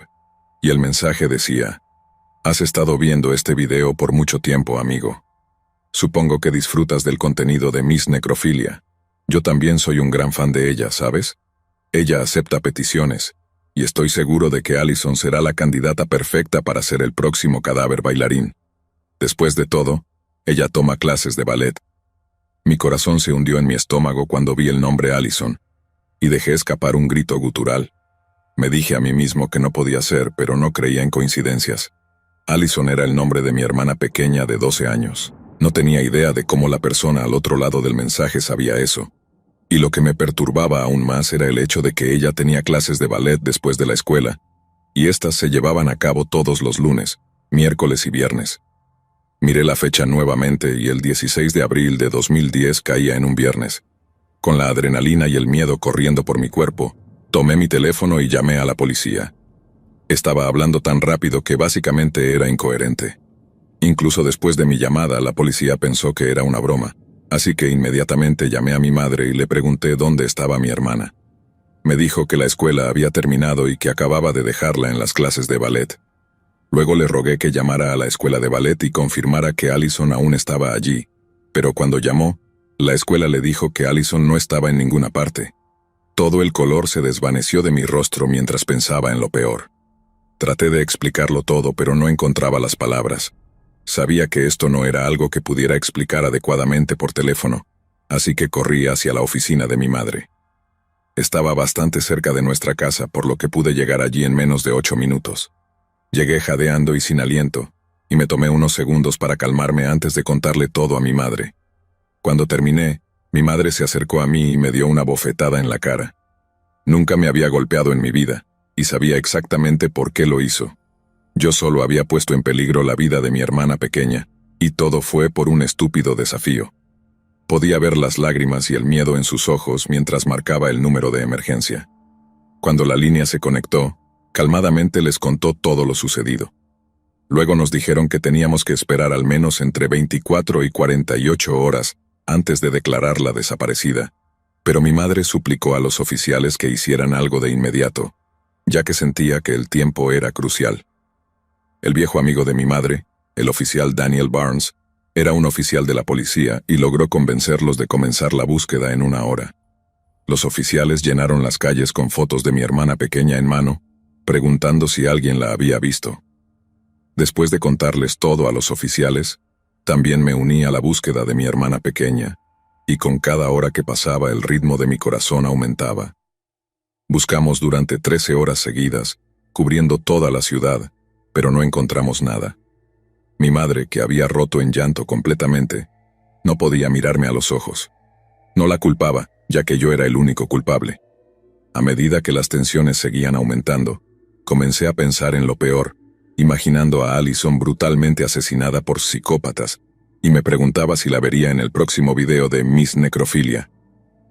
y el mensaje decía: «Has estado viendo este video por mucho tiempo, amigo. Supongo que disfrutas del contenido de Miss Necrofilia. Yo también soy un gran fan de ella, ¿sabes? Ella acepta peticiones, y estoy seguro de que Allison será la candidata perfecta para ser el próximo cadáver bailarín. Después de todo, ella toma clases de ballet». Mi corazón se hundió en mi estómago cuando vi el nombre Allison, y dejé escapar un grito gutural. Me dije a mí mismo que no podía ser, pero no creía en coincidencias. Allison era el nombre de mi hermana pequeña de 12 años. No tenía idea de cómo la persona al otro lado del mensaje sabía eso. Y lo que me perturbaba aún más era el hecho de que ella tenía clases de ballet después de la escuela, y éstas se llevaban a cabo todos los lunes, miércoles y viernes. Miré la fecha nuevamente y el 16 de abril de 2010 caía en un viernes. Con la adrenalina y el miedo corriendo por mi cuerpo, tomé mi teléfono y llamé a la policía. Estaba hablando tan rápido que básicamente era incoherente. Incluso después de mi llamada, la policía pensó que era una broma, así que inmediatamente llamé a mi madre y le pregunté dónde estaba mi hermana. Me dijo que la escuela había terminado y que acababa de dejarla en las clases de ballet. Luego le rogué que llamara a la escuela de ballet y confirmara que Allison aún estaba allí, pero cuando llamó, la escuela le dijo que Allison no estaba en ninguna parte. Todo el color se desvaneció de mi rostro mientras pensaba en lo peor. Traté de explicarlo todo, pero no encontraba las palabras. Sabía que esto no era algo que pudiera explicar adecuadamente por teléfono, así que corrí hacia la oficina de mi madre. Estaba bastante cerca de nuestra casa, por lo que pude llegar allí en menos de 8 minutos. Llegué jadeando y sin aliento, y me tomé unos segundos para calmarme antes de contarle todo a mi madre. Cuando terminé, mi madre se acercó a mí y me dio una bofetada en la cara. Nunca me había golpeado en mi vida, y sabía exactamente por qué lo hizo. Yo solo había puesto en peligro la vida de mi hermana pequeña, y todo fue por un estúpido desafío. Podía ver las lágrimas y el miedo en sus ojos mientras marcaba el número de emergencia. Cuando la línea se conectó, calmadamente les contó todo lo sucedido. Luego nos dijeron que teníamos que esperar al menos entre 24 y 48 horas antes de declararla desaparecida, pero mi madre suplicó a los oficiales que hicieran algo de inmediato, ya que sentía que el tiempo era crucial. El viejo amigo de mi madre, el oficial Daniel Barnes, era un oficial de la policía y logró convencerlos de comenzar la búsqueda en 1 hora. Los oficiales llenaron las calles con fotos de mi hermana pequeña en mano, preguntando si alguien la había visto. Después de contarles todo a los oficiales, también me uní a la búsqueda de mi hermana pequeña, y con cada hora que pasaba el ritmo de mi corazón aumentaba. Buscamos durante 13 horas seguidas, cubriendo toda la ciudad, pero no encontramos nada. Mi madre, que había roto en llanto completamente, no podía mirarme a los ojos. No la culpaba, ya que yo era el único culpable. A medida que las tensiones seguían aumentando, comencé a pensar en lo peor, imaginando a Allison brutalmente asesinada por psicópatas, y me preguntaba si la vería en el próximo video de Miss Necrofilia.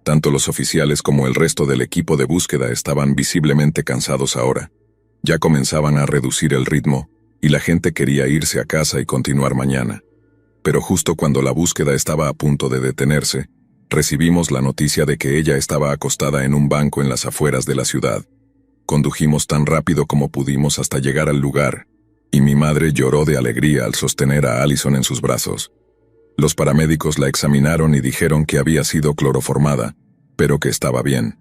Tanto los oficiales como el resto del equipo de búsqueda estaban visiblemente cansados ahora. Ya comenzaban a reducir el ritmo, y la gente quería irse a casa y continuar mañana. Pero justo cuando la búsqueda estaba a punto de detenerse, recibimos la noticia de que ella estaba acostada en un banco en las afueras de la ciudad. Condujimos tan rápido como pudimos hasta llegar al lugar, y mi madre lloró de alegría al sostener a Allison en sus brazos. Los paramédicos la examinaron y dijeron que había sido cloroformada, pero que estaba bien.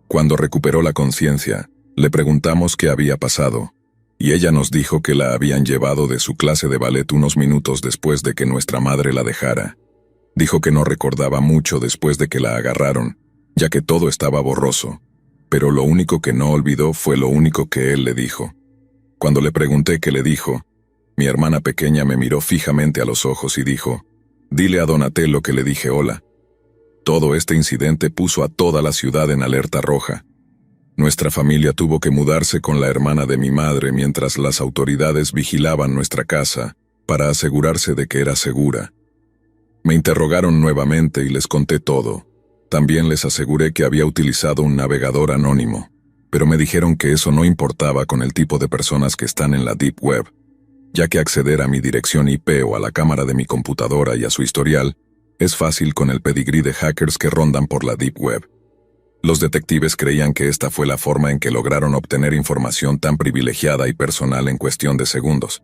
Cuando recuperó la conciencia, le preguntamos qué había pasado, y ella nos dijo que la habían llevado de su clase de ballet unos minutos después de que nuestra madre la dejara. Dijo que no recordaba mucho después de que la agarraron, ya que todo estaba borroso, pero lo único que no olvidó fue lo único que él le dijo. Cuando le pregunté qué le dijo, mi hermana pequeña me miró fijamente a los ojos y dijo: Dile a Donatello que le dije hola. Todo este incidente puso a toda la ciudad en alerta roja. Nuestra familia tuvo que mudarse con la hermana de mi madre mientras las autoridades vigilaban nuestra casa para asegurarse de que era segura. Me interrogaron nuevamente y les conté todo. También les aseguré que había utilizado un navegador anónimo, pero me dijeron que eso no importaba con el tipo de personas que están en la Deep Web, ya que acceder a mi dirección IP o a la cámara de mi computadora y a su historial es fácil con el pedigrí de hackers que rondan por la Deep Web. Los detectives creían que esta fue la forma en que lograron obtener información tan privilegiada y personal en cuestión de segundos.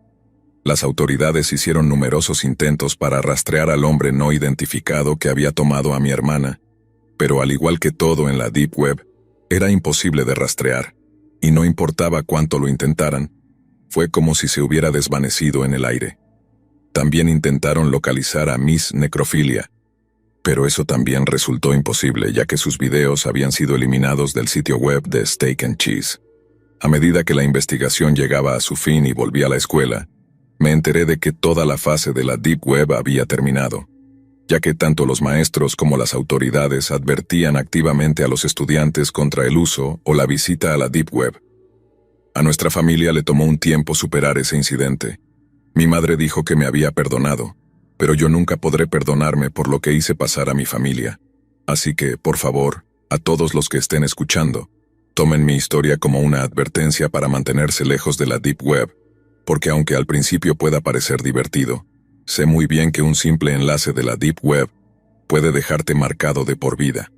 Las autoridades hicieron numerosos intentos para rastrear al hombre no identificado que había tomado a mi hermana, pero al igual que todo en la Deep Web, era imposible de rastrear, y no importaba cuánto lo intentaran, fue como si se hubiera desvanecido en el aire. También intentaron localizar a Miss Necrofilia, pero eso también resultó imposible ya que sus videos habían sido eliminados del sitio web de Steak and Cheese. A medida que la investigación llegaba a su fin y volví a la escuela, me enteré de que toda la fase de la Deep Web había terminado, ya que tanto los maestros como las autoridades advertían activamente a los estudiantes contra el uso o la visita a la Deep Web. A nuestra familia le tomó un tiempo superar ese incidente. Mi madre dijo que me había perdonado, pero yo nunca podré perdonarme por lo que hice pasar a mi familia. Así que, por favor, a todos los que estén escuchando, tomen mi historia como una advertencia para mantenerse lejos de la Deep Web, porque aunque al principio pueda parecer divertido, sé muy bien que un simple enlace de la Deep Web puede dejarte marcado de por vida.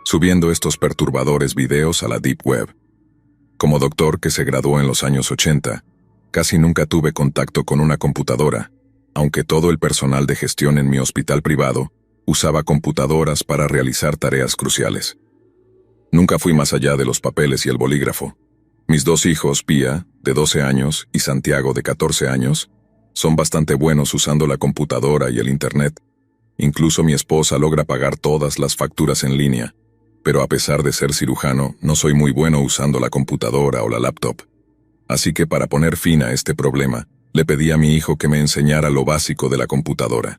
Subiendo estos perturbadores videos a la Deep Web. Como doctor que se graduó en los años 80, casi nunca tuve contacto con una computadora, aunque todo el personal de gestión en mi hospital privado usaba computadoras para realizar tareas cruciales. Nunca fui más allá de los papeles y el bolígrafo. Mis dos hijos, Pia, de 12 años, y Santiago, de 14 años, son bastante buenos usando la computadora y el Internet. Incluso mi esposa logra pagar todas las facturas en línea, pero a pesar de ser cirujano, no soy muy bueno usando la computadora o la laptop. Así que para poner fin a este problema, le pedí a mi hijo que me enseñara lo básico de la computadora.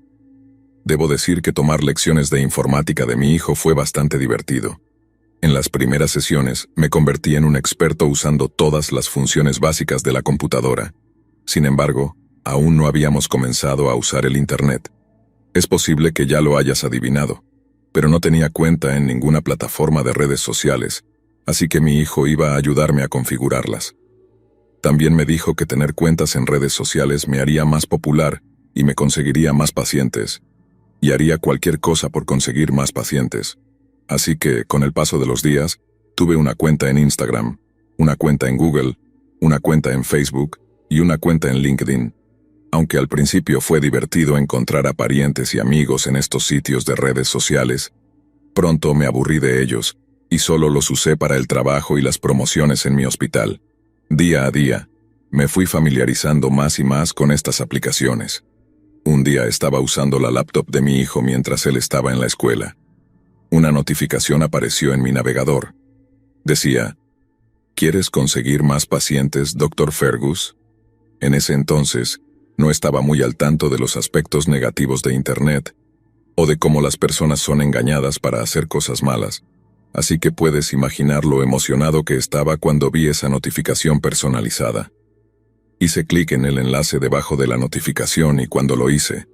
Debo decir que tomar lecciones de informática de mi hijo fue bastante divertido. En las primeras sesiones, me convertí en un experto usando todas las funciones básicas de la computadora. Sin embargo, aún no habíamos comenzado a usar el Internet. Es posible que ya lo hayas adivinado, pero no tenía cuenta en ninguna plataforma de redes sociales, así que mi hijo iba a ayudarme a configurarlas. También me dijo que tener cuentas en redes sociales me haría más popular y me conseguiría más pacientes, y haría cualquier cosa por conseguir más pacientes. Así que, con el paso de los días, tuve una cuenta en Instagram, una cuenta en Google, una cuenta en Facebook y una cuenta en LinkedIn. Aunque al principio fue divertido encontrar a parientes y amigos en estos sitios de redes sociales, pronto me aburrí de ellos y solo los usé para el trabajo y las promociones en mi hospital. Día a día, me fui familiarizando más y más con estas aplicaciones. Un día estaba usando la laptop de mi hijo mientras él estaba en la escuela. Una notificación apareció en mi navegador. Decía: ¿Quieres conseguir más pacientes, Dr. Fergus? En ese entonces, no estaba muy al tanto de los aspectos negativos de Internet, o de cómo las personas son engañadas para hacer cosas malas, así que puedes imaginar lo emocionado que estaba cuando vi esa notificación personalizada. Hice clic en el enlace debajo de la notificación y cuando lo hice,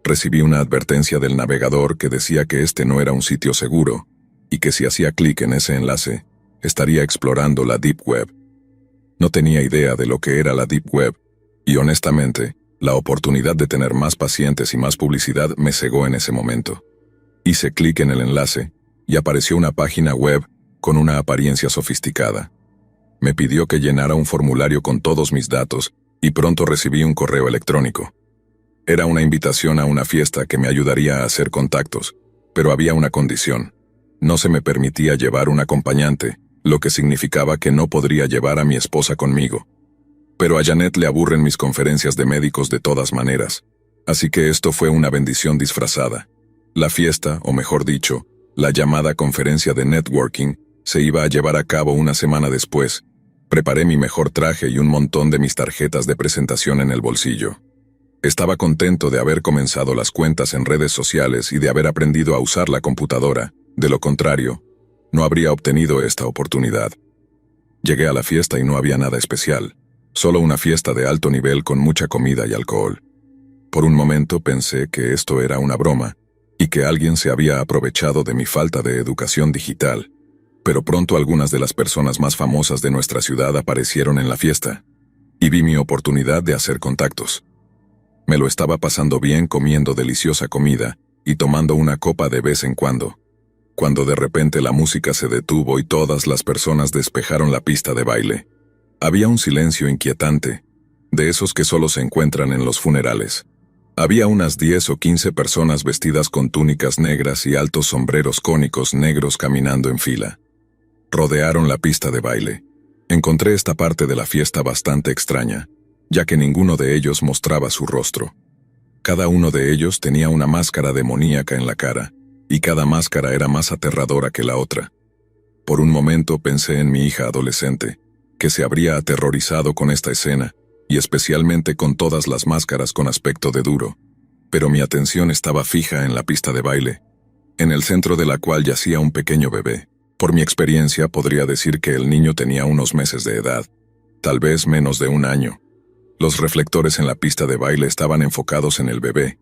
recibí una advertencia del navegador que decía que este no era un sitio seguro, y que si hacía clic en ese enlace, estaría explorando la Deep Web. No tenía idea de lo que era la Deep Web, y honestamente, la oportunidad de tener más pacientes y más publicidad me cegó en ese momento. Hice clic en el enlace, y apareció una página web con una apariencia sofisticada. Me pidió que llenara un formulario con todos mis datos, y pronto recibí un correo electrónico. Era una invitación a una fiesta que me ayudaría a hacer contactos, pero había una condición. No se me permitía llevar un acompañante, lo que significaba que no podría llevar a mi esposa conmigo. Pero a Janet le aburren mis conferencias de médicos de todas maneras, así que esto fue una bendición disfrazada. La fiesta, o mejor dicho, la llamada conferencia de networking, se iba a llevar a cabo una semana después, Preparé mi mejor traje y un montón de mis tarjetas de presentación en el bolsillo. Estaba contento de haber comenzado las cuentas en redes sociales y de haber aprendido a usar la computadora. De lo contrario, no habría obtenido esta oportunidad. Llegué a la fiesta y no había nada especial, solo una fiesta de alto nivel con mucha comida y alcohol. Por un momento pensé que esto era una broma y que alguien se había aprovechado de mi falta de educación digital, pero pronto algunas de las personas más famosas de nuestra ciudad aparecieron en la fiesta, y vi mi oportunidad de hacer contactos. Me lo estaba pasando bien comiendo deliciosa comida y tomando una copa de vez en cuando de repente la música se detuvo y todas las personas despejaron la pista de baile. Había un silencio inquietante, de esos que solo se encuentran en los funerales. Había unas 10 o 15 personas vestidas con túnicas negras y altos sombreros cónicos negros caminando en fila. Rodearon la pista de baile. Encontré esta parte de la fiesta bastante extraña, ya que ninguno de ellos mostraba su rostro. Cada uno de ellos tenía una máscara demoníaca en la cara, y cada máscara era más aterradora que la otra. Por un momento pensé en mi hija adolescente, que se habría aterrorizado con esta escena, y especialmente con todas las máscaras con aspecto de duro. Pero mi atención estaba fija en la pista de baile, en el centro de la cual yacía un pequeño bebé. Por mi experiencia podría decir que el niño tenía unos meses de edad, tal vez menos de un año. Los reflectores en la pista de baile estaban enfocados en el bebé,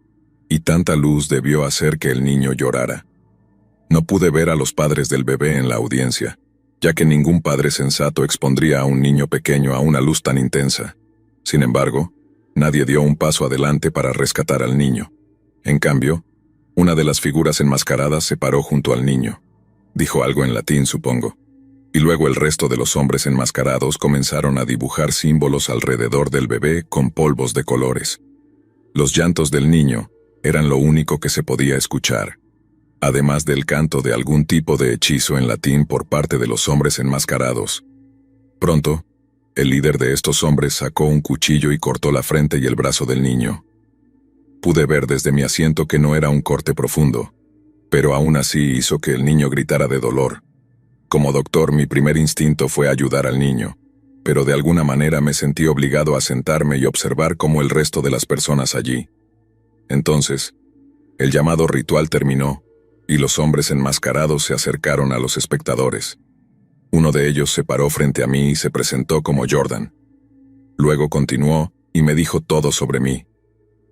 y tanta luz debió hacer que el niño llorara. No pude ver a los padres del bebé en la audiencia, ya que ningún padre sensato expondría a un niño pequeño a una luz tan intensa. Sin embargo, nadie dio un paso adelante para rescatar al niño. En cambio, una de las figuras enmascaradas se paró junto al niño. Dijo algo en latín, supongo. Y luego el resto de los hombres enmascarados comenzaron a dibujar símbolos alrededor del bebé con polvos de colores. Los llantos del niño eran lo único que se podía escuchar, además del canto de algún tipo de hechizo en latín por parte de los hombres enmascarados. Pronto, el líder de estos hombres sacó un cuchillo y cortó la frente y el brazo del niño. Pude ver desde mi asiento que no era un corte profundo, pero aún así hizo que el niño gritara de dolor. Como doctor, mi primer instinto fue ayudar al niño, pero de alguna manera me sentí obligado a sentarme y observar cómo el resto de las personas allí. Entonces, el llamado ritual terminó, y los hombres enmascarados se acercaron a los espectadores. Uno de ellos se paró frente a mí y se presentó como Jordan. Luego continuó y me dijo todo sobre mí.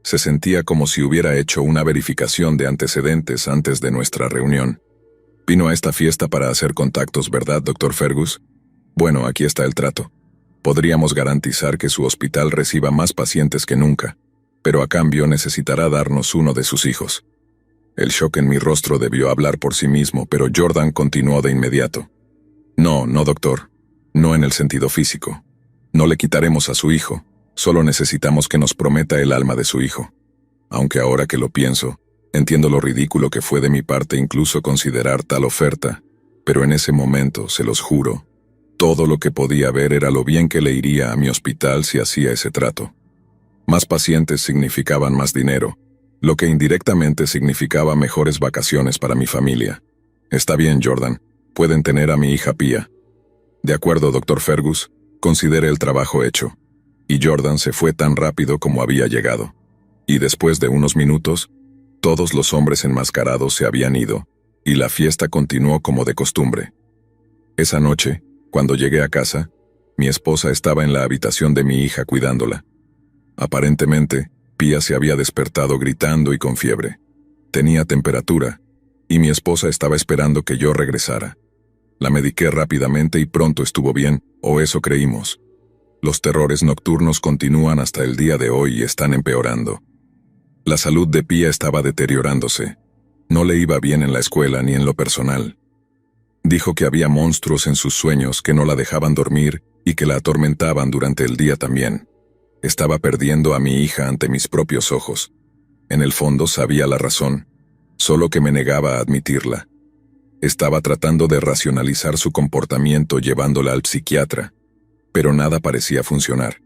Se sentía como si hubiera hecho una verificación de antecedentes antes de nuestra reunión. Vino a esta fiesta para hacer contactos, ¿verdad, Dr. Fergus? Bueno, aquí está el trato. Podríamos garantizar que su hospital reciba más pacientes que nunca, pero a cambio necesitará darnos uno de sus hijos. El shock en mi rostro debió hablar por sí mismo, pero Jordan continuó de inmediato. No, doctor. No en el sentido físico. No le quitaremos a su hijo. Solo necesitamos que nos prometa el alma de su hijo. Aunque ahora que lo pienso, entiendo lo ridículo que fue de mi parte incluso considerar tal oferta, pero en ese momento, se los juro, todo lo que podía ver era lo bien que le iría a mi hospital si hacía ese trato. Más pacientes significaban más dinero, lo que indirectamente significaba mejores vacaciones para mi familia. Está bien, Jordan, pueden tener a mi hija Pia. De acuerdo, Dr. Fergus, considere el trabajo hecho. Y Jordan se fue tan rápido como había llegado. Y después de unos minutos, todos los hombres enmascarados se habían ido, y la fiesta continuó como de costumbre. Esa noche, cuando llegué a casa, mi esposa estaba en la habitación de mi hija cuidándola. Aparentemente, Pia se había despertado gritando y con fiebre. Tenía temperatura, y mi esposa estaba esperando que yo regresara. La mediqué rápidamente y pronto estuvo bien, o eso creímos. Los terrores nocturnos continúan hasta el día de hoy y están empeorando. La salud de Pia estaba deteriorándose. No le iba bien en la escuela ni en lo personal. Dijo que había monstruos en sus sueños que no la dejaban dormir y que la atormentaban durante el día también. Estaba perdiendo a mi hija ante mis propios ojos. En el fondo sabía la razón, solo que me negaba a admitirla. Estaba tratando de racionalizar su comportamiento llevándola al psiquiatra, pero nada parecía funcionar.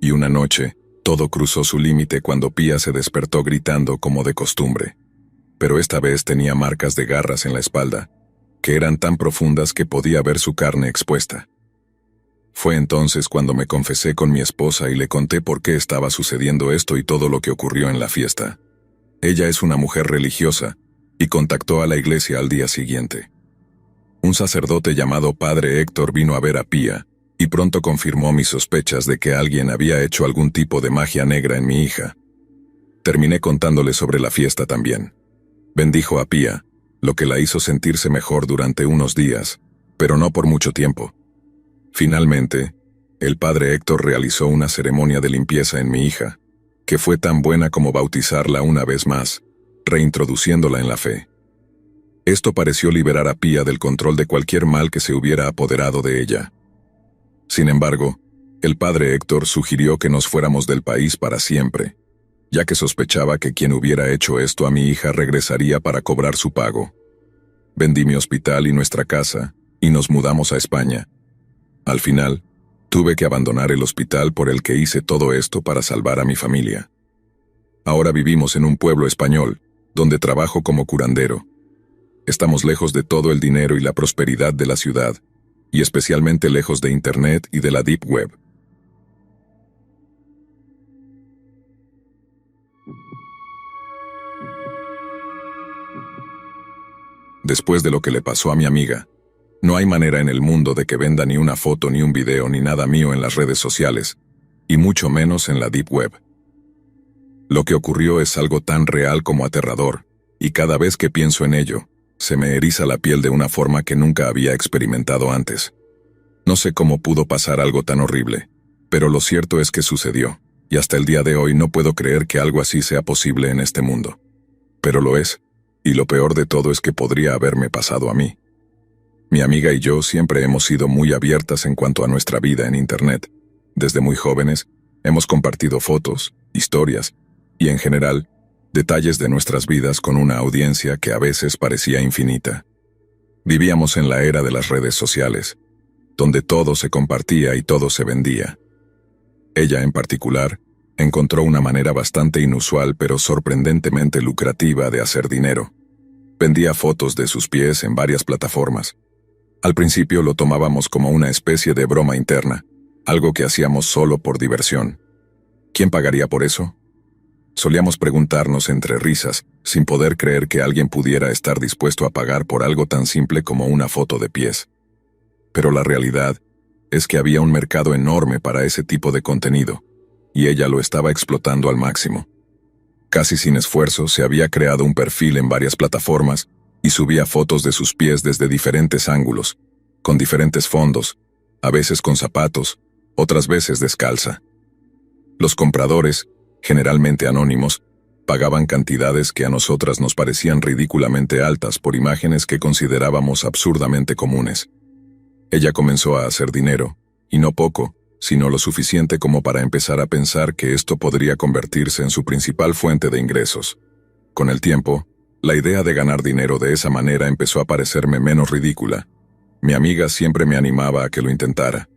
Y una noche, todo cruzó su límite cuando Pia se despertó gritando como de costumbre. Pero esta vez tenía marcas de garras en la espalda, que eran tan profundas que podía ver su carne expuesta. Fue entonces cuando me confesé con mi esposa y le conté por qué estaba sucediendo esto y todo lo que ocurrió en la fiesta. Ella es una mujer religiosa y contactó a la iglesia al día siguiente. Un sacerdote llamado Padre Héctor vino a ver a Pía y pronto confirmó mis sospechas de que alguien había hecho algún tipo de magia negra en mi hija. Terminé contándole sobre la fiesta también. Bendijo a Pía, lo que la hizo sentirse mejor durante unos días, pero no por mucho tiempo. Finalmente, el Padre Héctor realizó una ceremonia de limpieza en mi hija, que fue tan buena como bautizarla una vez más, reintroduciéndola en la fe. Esto pareció liberar a Pía del control de cualquier mal que se hubiera apoderado de ella. Sin embargo, el Padre Héctor sugirió que nos fuéramos del país para siempre, ya que sospechaba que quien hubiera hecho esto a mi hija regresaría para cobrar su pago. Vendí mi hospital y nuestra casa, y nos mudamos a España. Al final, tuve que abandonar el hospital por el que hice todo esto para salvar a mi familia. Ahora vivimos en un pueblo español, donde trabajo como curandero. Estamos lejos de todo el dinero y la prosperidad de la ciudad, y especialmente lejos de Internet y de la Deep Web. Después de lo que le pasó a mi amiga, no hay manera en el mundo de que venda ni una foto, ni un video, ni nada mío en las redes sociales, y mucho menos en la Deep Web. Lo que ocurrió es algo tan real como aterrador, y cada vez que pienso en ello, se me eriza la piel de una forma que nunca había experimentado antes. No sé cómo pudo pasar algo tan horrible, pero lo cierto es que sucedió, y hasta el día de hoy no puedo creer que algo así sea posible en este mundo. Pero lo es, y lo peor de todo es que podría haberme pasado a mí. Mi amiga y yo siempre hemos sido muy abiertas en cuanto a nuestra vida en Internet. Desde muy jóvenes, hemos compartido fotos, historias, y en general, detalles de nuestras vidas con una audiencia que a veces parecía infinita. Vivíamos en la era de las redes sociales, donde todo se compartía y todo se vendía. Ella, en particular, encontró una manera bastante inusual pero sorprendentemente lucrativa de hacer dinero. Vendía fotos de sus pies en varias plataformas. Al principio lo tomábamos como una especie de broma interna, algo que hacíamos solo por diversión. ¿Quién pagaría por eso? Solíamos preguntarnos entre risas, sin poder creer que alguien pudiera estar dispuesto a pagar por algo tan simple como una foto de pies. Pero la realidad es que había un mercado enorme para ese tipo de contenido, y ella lo estaba explotando al máximo. Casi sin esfuerzo se había creado un perfil en varias plataformas y subía fotos de sus pies desde diferentes ángulos, con diferentes fondos, a veces con zapatos, otras veces descalza. Los compradores, generalmente anónimos, pagaban cantidades que a nosotras nos parecían ridículamente altas por imágenes que considerábamos absurdamente comunes. Ella comenzó a hacer dinero, y no poco, sino lo suficiente como para empezar a pensar que esto podría convertirse en su principal fuente de ingresos. Con el tiempo, la idea de ganar dinero de esa manera empezó a parecerme menos ridícula. Mi amiga siempre me animaba a que lo intentara.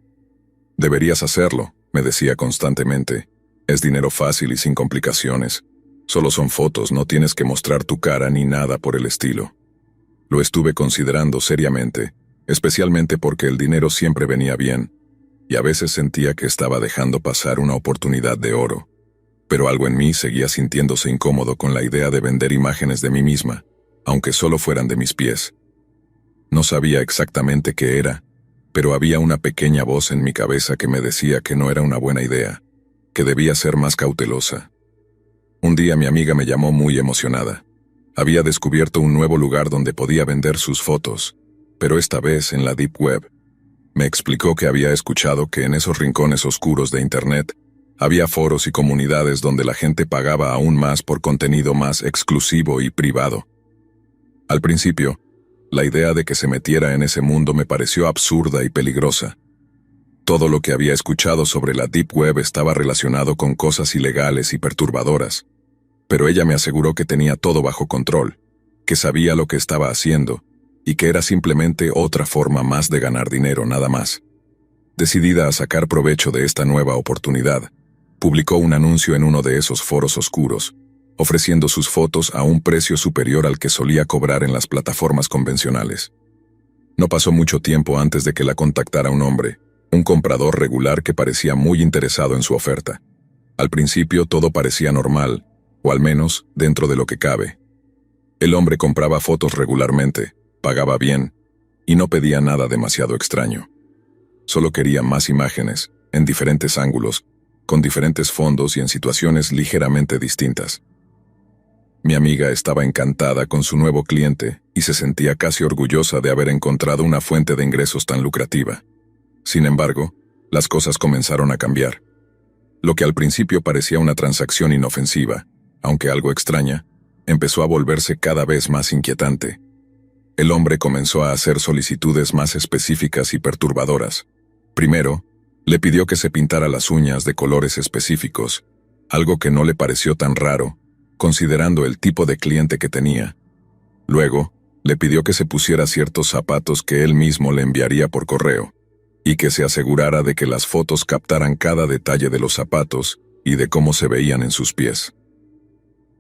«Deberías hacerlo», me decía constantemente. «Es dinero fácil y sin complicaciones. Solo son fotos, no tienes que mostrar tu cara ni nada por el estilo». Lo estuve considerando seriamente, especialmente porque el dinero siempre venía bien, y a veces sentía que estaba dejando pasar una oportunidad de oro. Pero algo en mí seguía sintiéndose incómodo con la idea de vender imágenes de mí misma, aunque solo fueran de mis pies. No sabía exactamente qué era, pero había una pequeña voz en mi cabeza que me decía que no era una buena idea, que debía ser más cautelosa. Un día mi amiga me llamó muy emocionada. Había descubierto un nuevo lugar donde podía vender sus fotos, pero esta vez en la Deep Web. Me explicó que había escuchado que en esos rincones oscuros de Internet había foros y comunidades donde la gente pagaba aún más por contenido más exclusivo y privado. Al principio, la idea de que se metiera en ese mundo me pareció absurda y peligrosa. Todo lo que había escuchado sobre la Deep Web estaba relacionado con cosas ilegales y perturbadoras, pero ella me aseguró que tenía todo bajo control, que sabía lo que estaba haciendo, y que era simplemente otra forma más de ganar dinero nada más. Decidida a sacar provecho de esta nueva oportunidad, publicó un anuncio en uno de esos foros oscuros, ofreciendo sus fotos a un precio superior al que solía cobrar en las plataformas convencionales. No pasó mucho tiempo antes de que la contactara un hombre, Un comprador regular que parecía muy interesado en su oferta. Al principio todo parecía normal, o al menos dentro de lo que cabe. El hombre compraba fotos regularmente, pagaba bien, y no pedía nada demasiado extraño. Solo quería más imágenes, en diferentes ángulos, con diferentes fondos y en situaciones ligeramente distintas. Mi amiga estaba encantada con su nuevo cliente y se sentía casi orgullosa de haber encontrado una fuente de ingresos tan lucrativa. Sin embargo, las cosas comenzaron a cambiar. Lo que al principio parecía una transacción inofensiva, aunque algo extraña, empezó a volverse cada vez más inquietante. El hombre comenzó a hacer solicitudes más específicas y perturbadoras. Primero, le pidió que se pintara las uñas de colores específicos, algo que no le pareció tan raro, considerando el tipo de cliente que tenía. Luego, le pidió que se pusiera ciertos zapatos que él mismo le enviaría por correo, y que se asegurara de que las fotos captaran cada detalle de los zapatos y de cómo se veían en sus pies.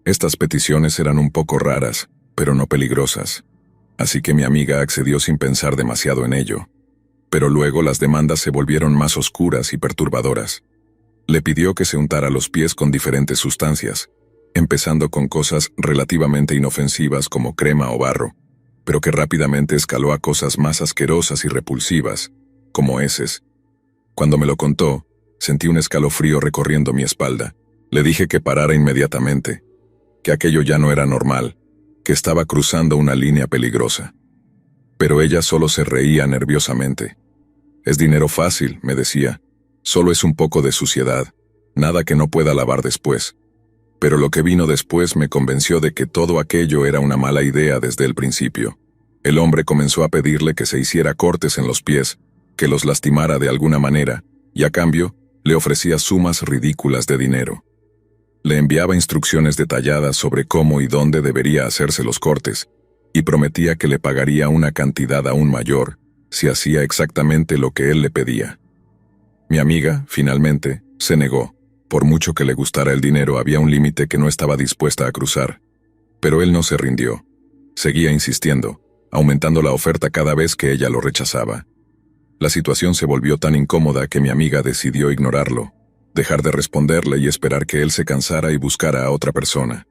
Estas peticiones eran un poco raras, pero no peligrosas, así que mi amiga accedió sin pensar demasiado en ello. Pero luego las demandas se volvieron más oscuras y perturbadoras. Le pidió que se untara los pies con diferentes sustancias, empezando con cosas relativamente inofensivas como crema o barro, pero que rápidamente escaló a cosas más asquerosas y repulsivas, como heces. Cuando me lo contó, sentí un escalofrío recorriendo mi espalda. Le dije que parara inmediatamente, que aquello ya no era normal, que estaba cruzando una línea peligrosa. Pero ella solo se reía nerviosamente. «Es dinero fácil», me decía. «Solo es un poco de suciedad, nada que no pueda lavar después». Pero lo que vino después me convenció de que todo aquello era una mala idea desde el principio. El hombre comenzó a pedirle que se hiciera cortes en los pies, que los lastimara de alguna manera, y a cambio, le ofrecía sumas ridículas de dinero. Le enviaba instrucciones detalladas sobre cómo y dónde debería hacerse los cortes, y prometía que le pagaría una cantidad aún mayor, si hacía exactamente lo que él le pedía. Mi amiga, finalmente, se negó. Por mucho que le gustara el dinero, había un límite que no estaba dispuesta a cruzar. Pero él no se rindió. Seguía insistiendo, aumentando la oferta cada vez que ella lo rechazaba. La situación se volvió tan incómoda que mi amiga decidió ignorarlo, dejar de responderle y esperar que él se cansara y buscara a otra persona.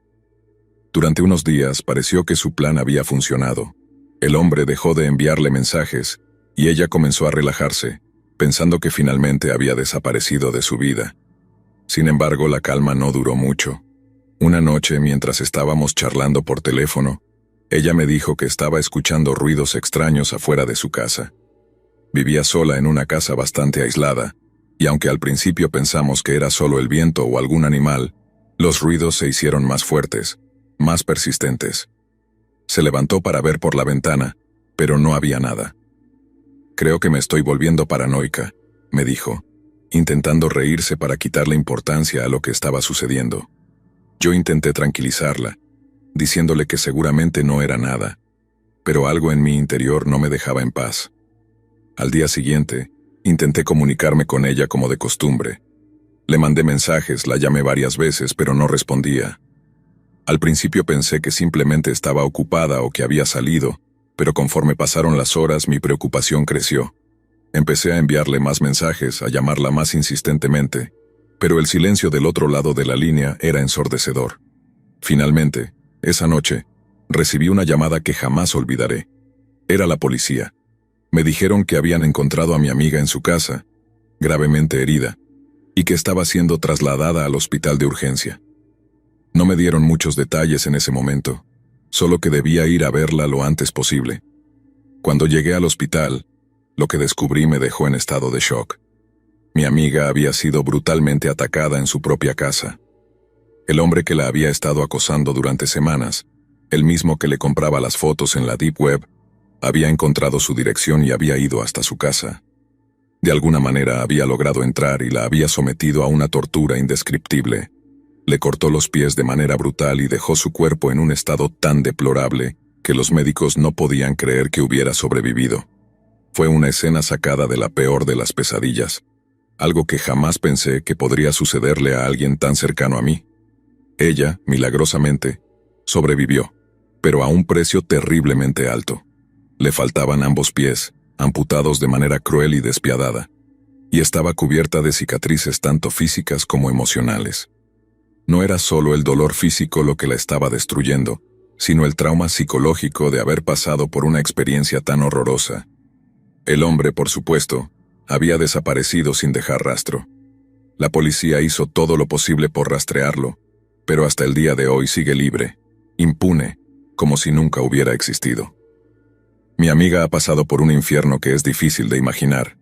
Durante unos días pareció que su plan había funcionado. El hombre dejó de enviarle mensajes y ella comenzó a relajarse, pensando que finalmente había desaparecido de su vida. Sin embargo, la calma no duró mucho. Una noche, mientras estábamos charlando por teléfono, ella me dijo que estaba escuchando ruidos extraños afuera de su casa. Vivía sola en una casa bastante aislada, y aunque al principio pensamos que era solo el viento o algún animal, los ruidos se hicieron más fuertes, más persistentes. Se levantó para ver por la ventana, pero no había nada. «Creo que me estoy volviendo paranoica», me dijo, intentando reírse para quitarle importancia a lo que estaba sucediendo. Yo intenté tranquilizarla, diciéndole que seguramente no era nada, pero algo en mi interior no me dejaba en paz. Al día siguiente, intenté comunicarme con ella como de costumbre. Le mandé mensajes, la llamé varias veces, pero no respondía. Al principio pensé que simplemente estaba ocupada o que había salido, pero conforme pasaron las horas mi preocupación creció. Empecé a enviarle más mensajes, a llamarla más insistentemente, pero el silencio del otro lado de la línea era ensordecedor. Finalmente, esa noche, recibí una llamada que jamás olvidaré. Era la policía. Me dijeron que habían encontrado a mi amiga en su casa, gravemente herida, y que estaba siendo trasladada al hospital de urgencia. No me dieron muchos detalles en ese momento, solo que debía ir a verla lo antes posible. Cuando llegué al hospital, lo que descubrí me dejó en estado de shock. Mi amiga había sido brutalmente atacada en su propia casa. El hombre que la había estado acosando durante semanas, el mismo que le compraba las fotos en la Deep Web, había encontrado su dirección y había ido hasta su casa. De alguna manera había logrado entrar y la había sometido a una tortura indescriptible. Le cortó los pies de manera brutal y dejó su cuerpo en un estado tan deplorable que los médicos no podían creer que hubiera sobrevivido. Fue una escena sacada de la peor de las pesadillas, algo que jamás pensé que podría sucederle a alguien tan cercano a mí. Ella, milagrosamente, sobrevivió, pero a un precio terriblemente alto. Le faltaban ambos pies, amputados de manera cruel y despiadada. y estaba cubierta de cicatrices tanto físicas como emocionales. No era solo el dolor físico lo que la estaba destruyendo, sino el trauma psicológico de haber pasado por una experiencia tan horrorosa. El hombre, por supuesto, había desaparecido sin dejar rastro. La policía hizo todo lo posible por rastrearlo, pero hasta el día de hoy sigue libre, impune, como si nunca hubiera existido. Mi amiga ha pasado por un infierno que es difícil de imaginar.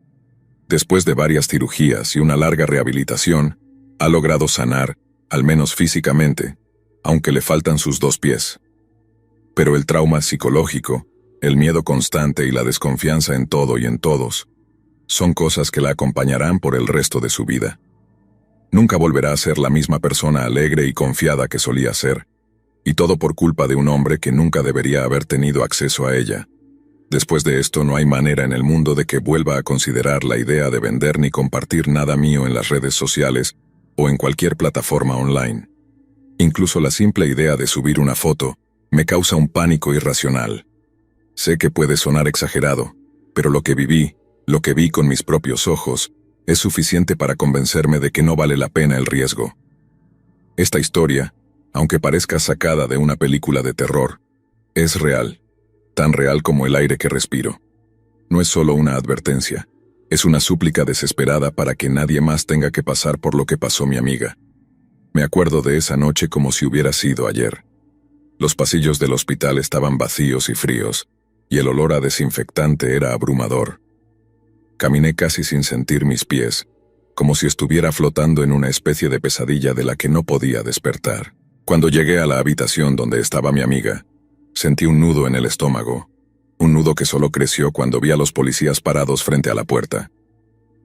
Después de varias cirugías y una larga rehabilitación, ha logrado sanar, al menos físicamente, aunque le faltan sus 2 pies. Pero el trauma psicológico, el miedo constante y la desconfianza en todo y en todos, son cosas que la acompañarán por el resto de su vida. Nunca volverá a ser la misma persona alegre y confiada que solía ser, y todo por culpa de un hombre que nunca debería haber tenido acceso a ella. Después de esto no hay manera en el mundo de que vuelva a considerar la idea de vender ni compartir nada mío en las redes sociales o en cualquier plataforma online. Incluso la simple idea de subir una foto me causa un pánico irracional. Sé que puede sonar exagerado, pero lo que vi con mis propios ojos, es suficiente para convencerme de que no vale la pena el riesgo. Esta historia, aunque parezca sacada de una película de terror, es real, tan real como el aire que respiro. No es solo una advertencia, es una súplica desesperada para que nadie más tenga que pasar por lo que pasó mi amiga. Me acuerdo de esa noche como si hubiera sido ayer. Los pasillos del hospital estaban vacíos y fríos, y el olor a desinfectante era abrumador. Caminé casi sin sentir mis pies, como si estuviera flotando en una especie de pesadilla de la que no podía despertar. Cuando llegué a la habitación donde estaba mi amiga, sentí un nudo en el estómago, un nudo que solo creció cuando vi a los policías parados frente a la puerta.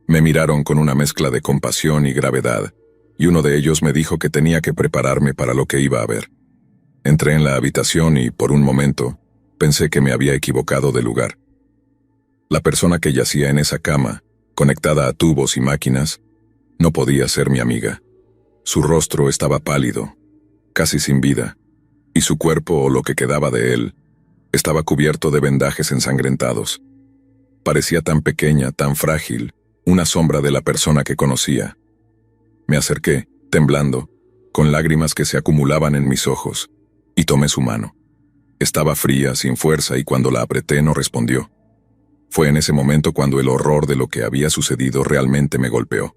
Me miraron con una mezcla de compasión y gravedad, y uno de ellos me dijo que tenía que prepararme para lo que iba a ver. Entré en la habitación y, por un momento, pensé que me había equivocado de lugar. La persona que yacía en esa cama, conectada a tubos y máquinas, no podía ser mi amiga. Su rostro estaba pálido, casi sin vida, y su cuerpo, o lo que quedaba de él, estaba cubierto de vendajes ensangrentados. Parecía tan pequeña, tan frágil, una sombra de la persona que conocía. Me acerqué, temblando, con lágrimas que se acumulaban en mis ojos, y tomé su mano. Estaba fría, sin fuerza, y cuando la apreté no respondió. Fue en ese momento cuando el horror de lo que había sucedido realmente me golpeó.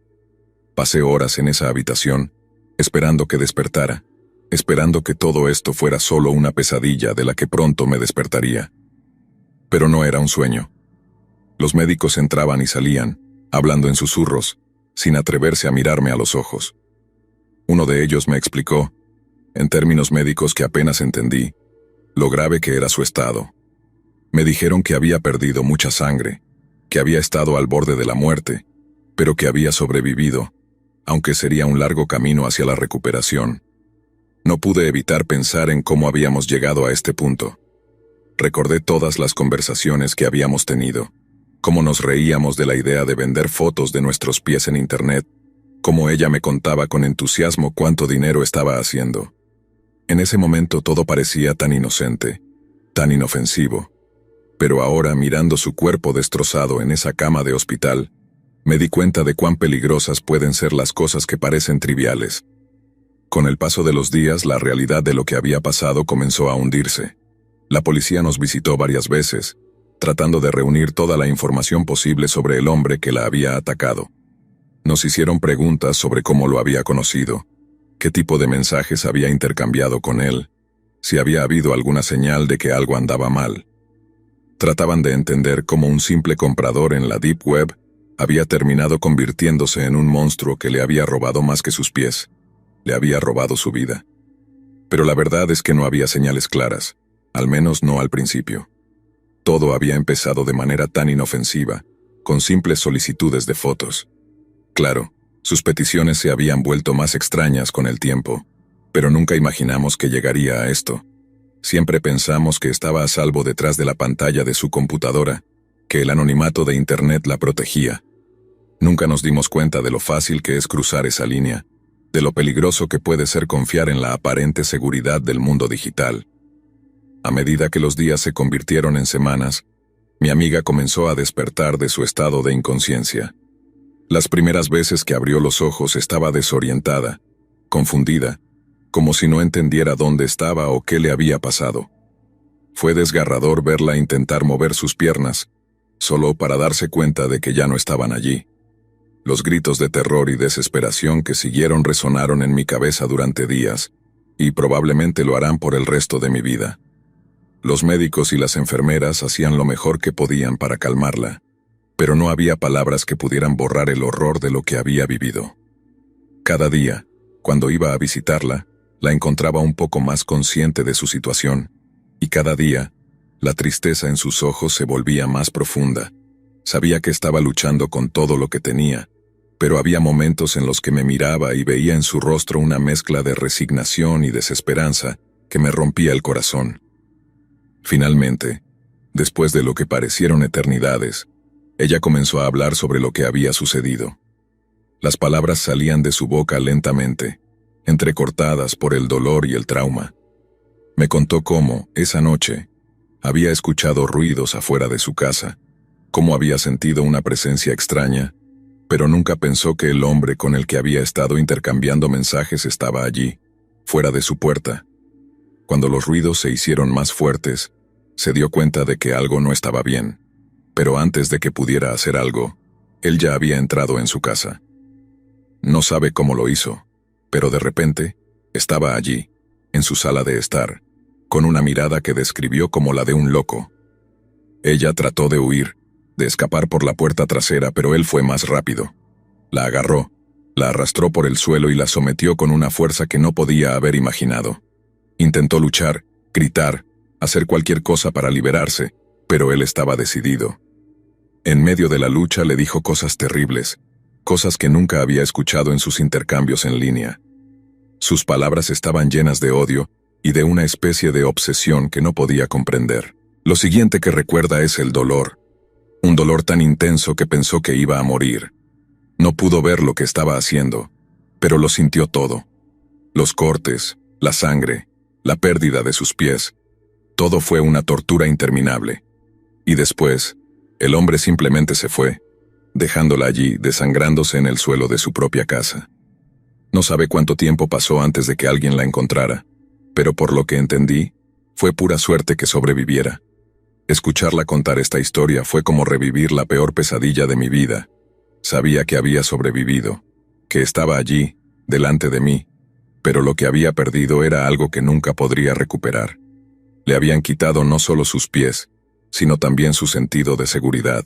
Pasé horas en esa habitación, esperando que despertara, esperando que todo esto fuera solo una pesadilla de la que pronto me despertaría. Pero no era un sueño. Los médicos entraban y salían, hablando en susurros, sin atreverse a mirarme a los ojos. Uno de ellos me explicó, en términos médicos que apenas entendí, lo grave que era su estado. Me dijeron que había perdido mucha sangre, que había estado al borde de la muerte, pero que había sobrevivido, aunque sería un largo camino hacia la recuperación. No pude evitar pensar en cómo habíamos llegado a este punto. Recordé todas las conversaciones que habíamos tenido, cómo nos reíamos de la idea de vender fotos de nuestros pies en internet, cómo ella me contaba con entusiasmo cuánto dinero estaba haciendo. En ese momento todo parecía tan inocente, tan inofensivo. Pero ahora, mirando su cuerpo destrozado en esa cama de hospital, me di cuenta de cuán peligrosas pueden ser las cosas que parecen triviales. Con el paso de los días, la realidad de lo que había pasado comenzó a hundirse. La policía nos visitó varias veces, tratando de reunir toda la información posible sobre el hombre que la había atacado. Nos hicieron preguntas sobre cómo lo había conocido, qué tipo de mensajes había intercambiado con él, si había habido alguna señal de que algo andaba mal. Trataban de entender cómo un simple comprador en la Deep Web había terminado convirtiéndose en un monstruo que le había robado más que sus pies, le había robado su vida. Pero la verdad es que no había señales claras, al menos no al principio. Todo había empezado de manera tan inofensiva, con simples solicitudes de fotos. Claro, sus peticiones se habían vuelto más extrañas con el tiempo, pero nunca imaginamos que llegaría a esto. Siempre pensamos que estaba a salvo detrás de la pantalla de su computadora, que el anonimato de Internet la protegía. Nunca nos dimos cuenta de lo fácil que es cruzar esa línea, de lo peligroso que puede ser confiar en la aparente seguridad del mundo digital. A medida que los días se convirtieron en semanas, mi amiga comenzó a despertar de su estado de inconsciencia. Las primeras veces que abrió los ojos estaba desorientada, confundida, como si no entendiera dónde estaba o qué le había pasado. Fue desgarrador verla intentar mover sus piernas, solo para darse cuenta de que ya no estaban allí. Los gritos de terror y desesperación que siguieron resonaron en mi cabeza durante días, y probablemente lo harán por el resto de mi vida. Los médicos y las enfermeras hacían lo mejor que podían para calmarla, pero no había palabras que pudieran borrar el horror de lo que había vivido. Cada día, cuando iba a visitarla, la encontraba un poco más consciente de su situación, y cada día, la tristeza en sus ojos se volvía más profunda. Sabía que estaba luchando con todo lo que tenía, pero había momentos en los que me miraba y veía en su rostro una mezcla de resignación y desesperanza que me rompía el corazón. Finalmente, después de lo que parecieron eternidades, ella comenzó a hablar sobre lo que había sucedido. Las palabras salían de su boca lentamente, entrecortadas por el dolor y el trauma. Me contó cómo, esa noche, había escuchado ruidos afuera de su casa, cómo había sentido una presencia extraña, pero nunca pensó que el hombre con el que había estado intercambiando mensajes estaba allí, fuera de su puerta. Cuando los ruidos se hicieron más fuertes, se dio cuenta de que algo no estaba bien, pero antes de que pudiera hacer algo, él ya había entrado en su casa. No sabe cómo lo hizo, pero de repente, estaba allí, en su sala de estar, con una mirada que describió como la de un loco. Ella trató de huir, de escapar por la puerta trasera, pero él fue más rápido. La agarró, la arrastró por el suelo y la sometió con una fuerza que no podía haber imaginado. Intentó luchar, gritar, hacer cualquier cosa para liberarse, pero él estaba decidido. En medio de la lucha le dijo cosas terribles, cosas que nunca había escuchado en sus intercambios en línea. Sus palabras estaban llenas de odio y de una especie de obsesión que no podía comprender. Lo siguiente que recuerda es el dolor. Un dolor tan intenso que pensó que iba a morir. No pudo ver lo que estaba haciendo, pero lo sintió todo. Los cortes, la sangre, la pérdida de sus pies. Todo fue una tortura interminable. Y después, el hombre simplemente se fue, dejándola allí desangrándose en el suelo de su propia casa. No sabe cuánto tiempo pasó antes de que alguien la encontrara, pero por lo que entendí, fue pura suerte que sobreviviera. Escucharla contar esta historia fue como revivir la peor pesadilla de mi vida. Sabía que había sobrevivido, que estaba allí, delante de mí, pero lo que había perdido era algo que nunca podría recuperar. Le habían quitado no solo sus pies, sino también su sentido de seguridad,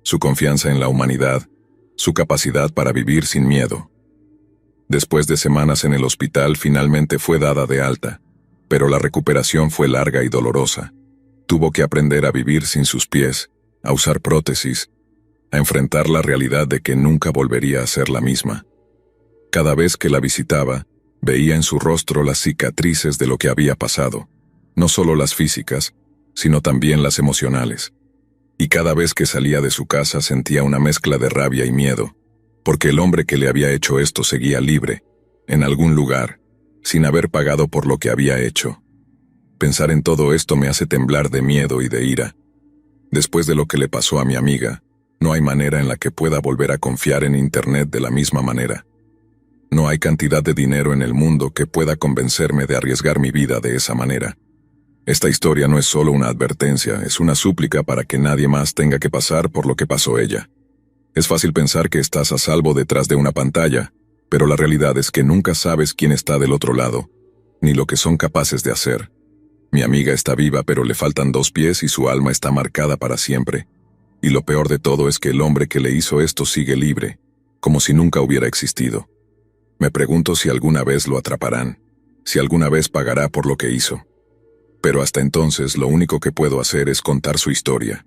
su confianza en la humanidad, su capacidad para vivir sin miedo. Después de semanas en el hospital finalmente fue dada de alta, pero la recuperación fue larga y dolorosa. Tuvo que aprender a vivir sin sus pies, a usar prótesis, a enfrentar la realidad de que nunca volvería a ser la misma. Cada vez que la visitaba, veía en su rostro las cicatrices de lo que había pasado, no solo las físicas, sino también las emocionales. Y cada vez que salía de su casa sentía una mezcla de rabia y miedo, porque el hombre que le había hecho esto seguía libre, en algún lugar, sin haber pagado por lo que había hecho. Pensar en todo esto me hace temblar de miedo y de ira. Después de lo que le pasó a mi amiga, no hay manera en la que pueda volver a confiar en Internet de la misma manera. No hay cantidad de dinero en el mundo que pueda convencerme de arriesgar mi vida de esa manera. Esta historia no es solo una advertencia, es una súplica para que nadie más tenga que pasar por lo que pasó ella. Es fácil pensar que estás a salvo detrás de una pantalla, pero la realidad es que nunca sabes quién está del otro lado, ni lo que son capaces de hacer. Mi amiga está viva, pero le faltan 2 pies y su alma está marcada para siempre. Y lo peor de todo es que el hombre que le hizo esto sigue libre, como si nunca hubiera existido. Me pregunto si alguna vez lo atraparán, si alguna vez pagará por lo que hizo. Pero hasta entonces lo único que puedo hacer es contar su historia,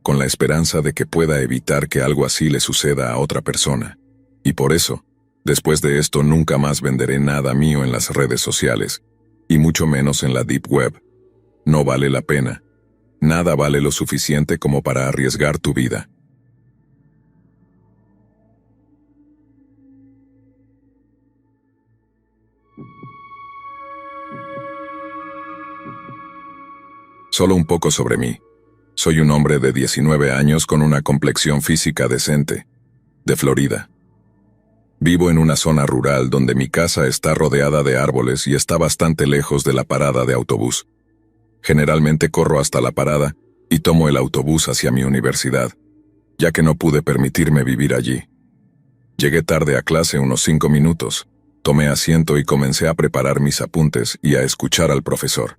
con la esperanza de que pueda evitar que algo así le suceda a otra persona. Y por eso, después de esto nunca más venderé nada mío en las redes sociales, y mucho menos en la Deep Web. No vale la pena. Nada vale lo suficiente como para arriesgar tu vida. Solo un poco sobre mí. Soy un hombre de 19 años con una complexión física decente. de Florida. Vivo en una zona rural donde mi casa está rodeada de árboles y está bastante lejos de la parada de autobús. Generalmente corro hasta la parada y tomo el autobús hacia mi universidad, ya que no pude permitirme vivir allí. Llegué tarde a clase unos 5 minutos, tomé asiento y comencé a preparar mis apuntes y a escuchar al profesor.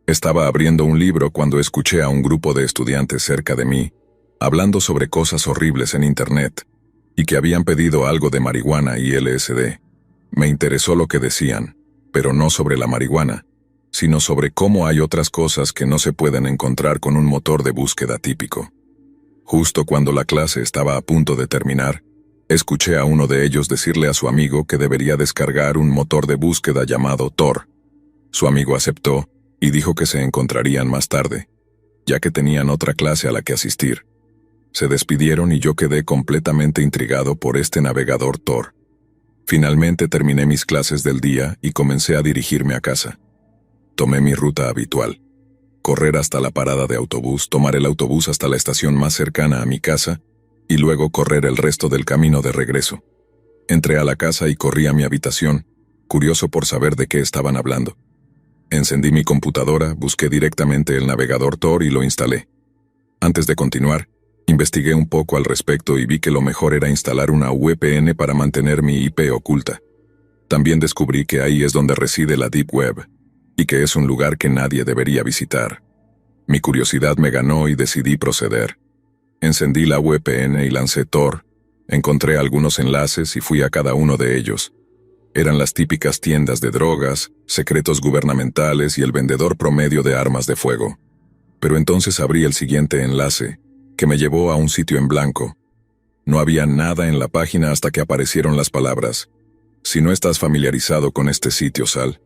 Estaba abriendo un libro cuando escuché a un grupo de estudiantes cerca de mí, hablando sobre cosas horribles en internet, y que habían pedido algo de marihuana y LSD. Me interesó lo que decían, pero no sobre la marihuana, sino sobre cómo hay otras cosas que no se pueden encontrar con un motor de búsqueda típico. Justo cuando la clase estaba a punto de terminar, escuché a uno de ellos decirle a su amigo que debería descargar un motor de búsqueda llamado Tor. Su amigo aceptó y dijo que se encontrarían más tarde, ya que tenían otra clase a la que asistir. Se despidieron y yo quedé completamente intrigado por este navegador Tor. Finalmente terminé mis clases del día y comencé a dirigirme a casa. Tomé mi ruta habitual: correr hasta la parada de autobús, tomar el autobús hasta la estación más cercana a mi casa y luego correr el resto del camino de regreso. Entré a la casa y corrí a mi habitación, curioso por saber de qué estaban hablando. Encendí mi computadora, busqué directamente el navegador Tor y lo instalé. Antes de continuar, investigué un poco al respecto y vi que lo mejor era instalar una VPN para mantener mi IP oculta. También descubrí que ahí es donde reside la Deep Web, y que es un lugar que nadie debería visitar. Mi curiosidad me ganó y decidí proceder. Encendí la VPN y lancé Tor, encontré algunos enlaces y fui a cada uno de ellos. Eran las típicas tiendas de drogas, secretos gubernamentales y el vendedor promedio de armas de fuego. Pero entonces abrí el siguiente enlace, que me llevó a un sitio en blanco. No había nada en la página hasta que aparecieron las palabras: si no estás familiarizado con este sitio, sal.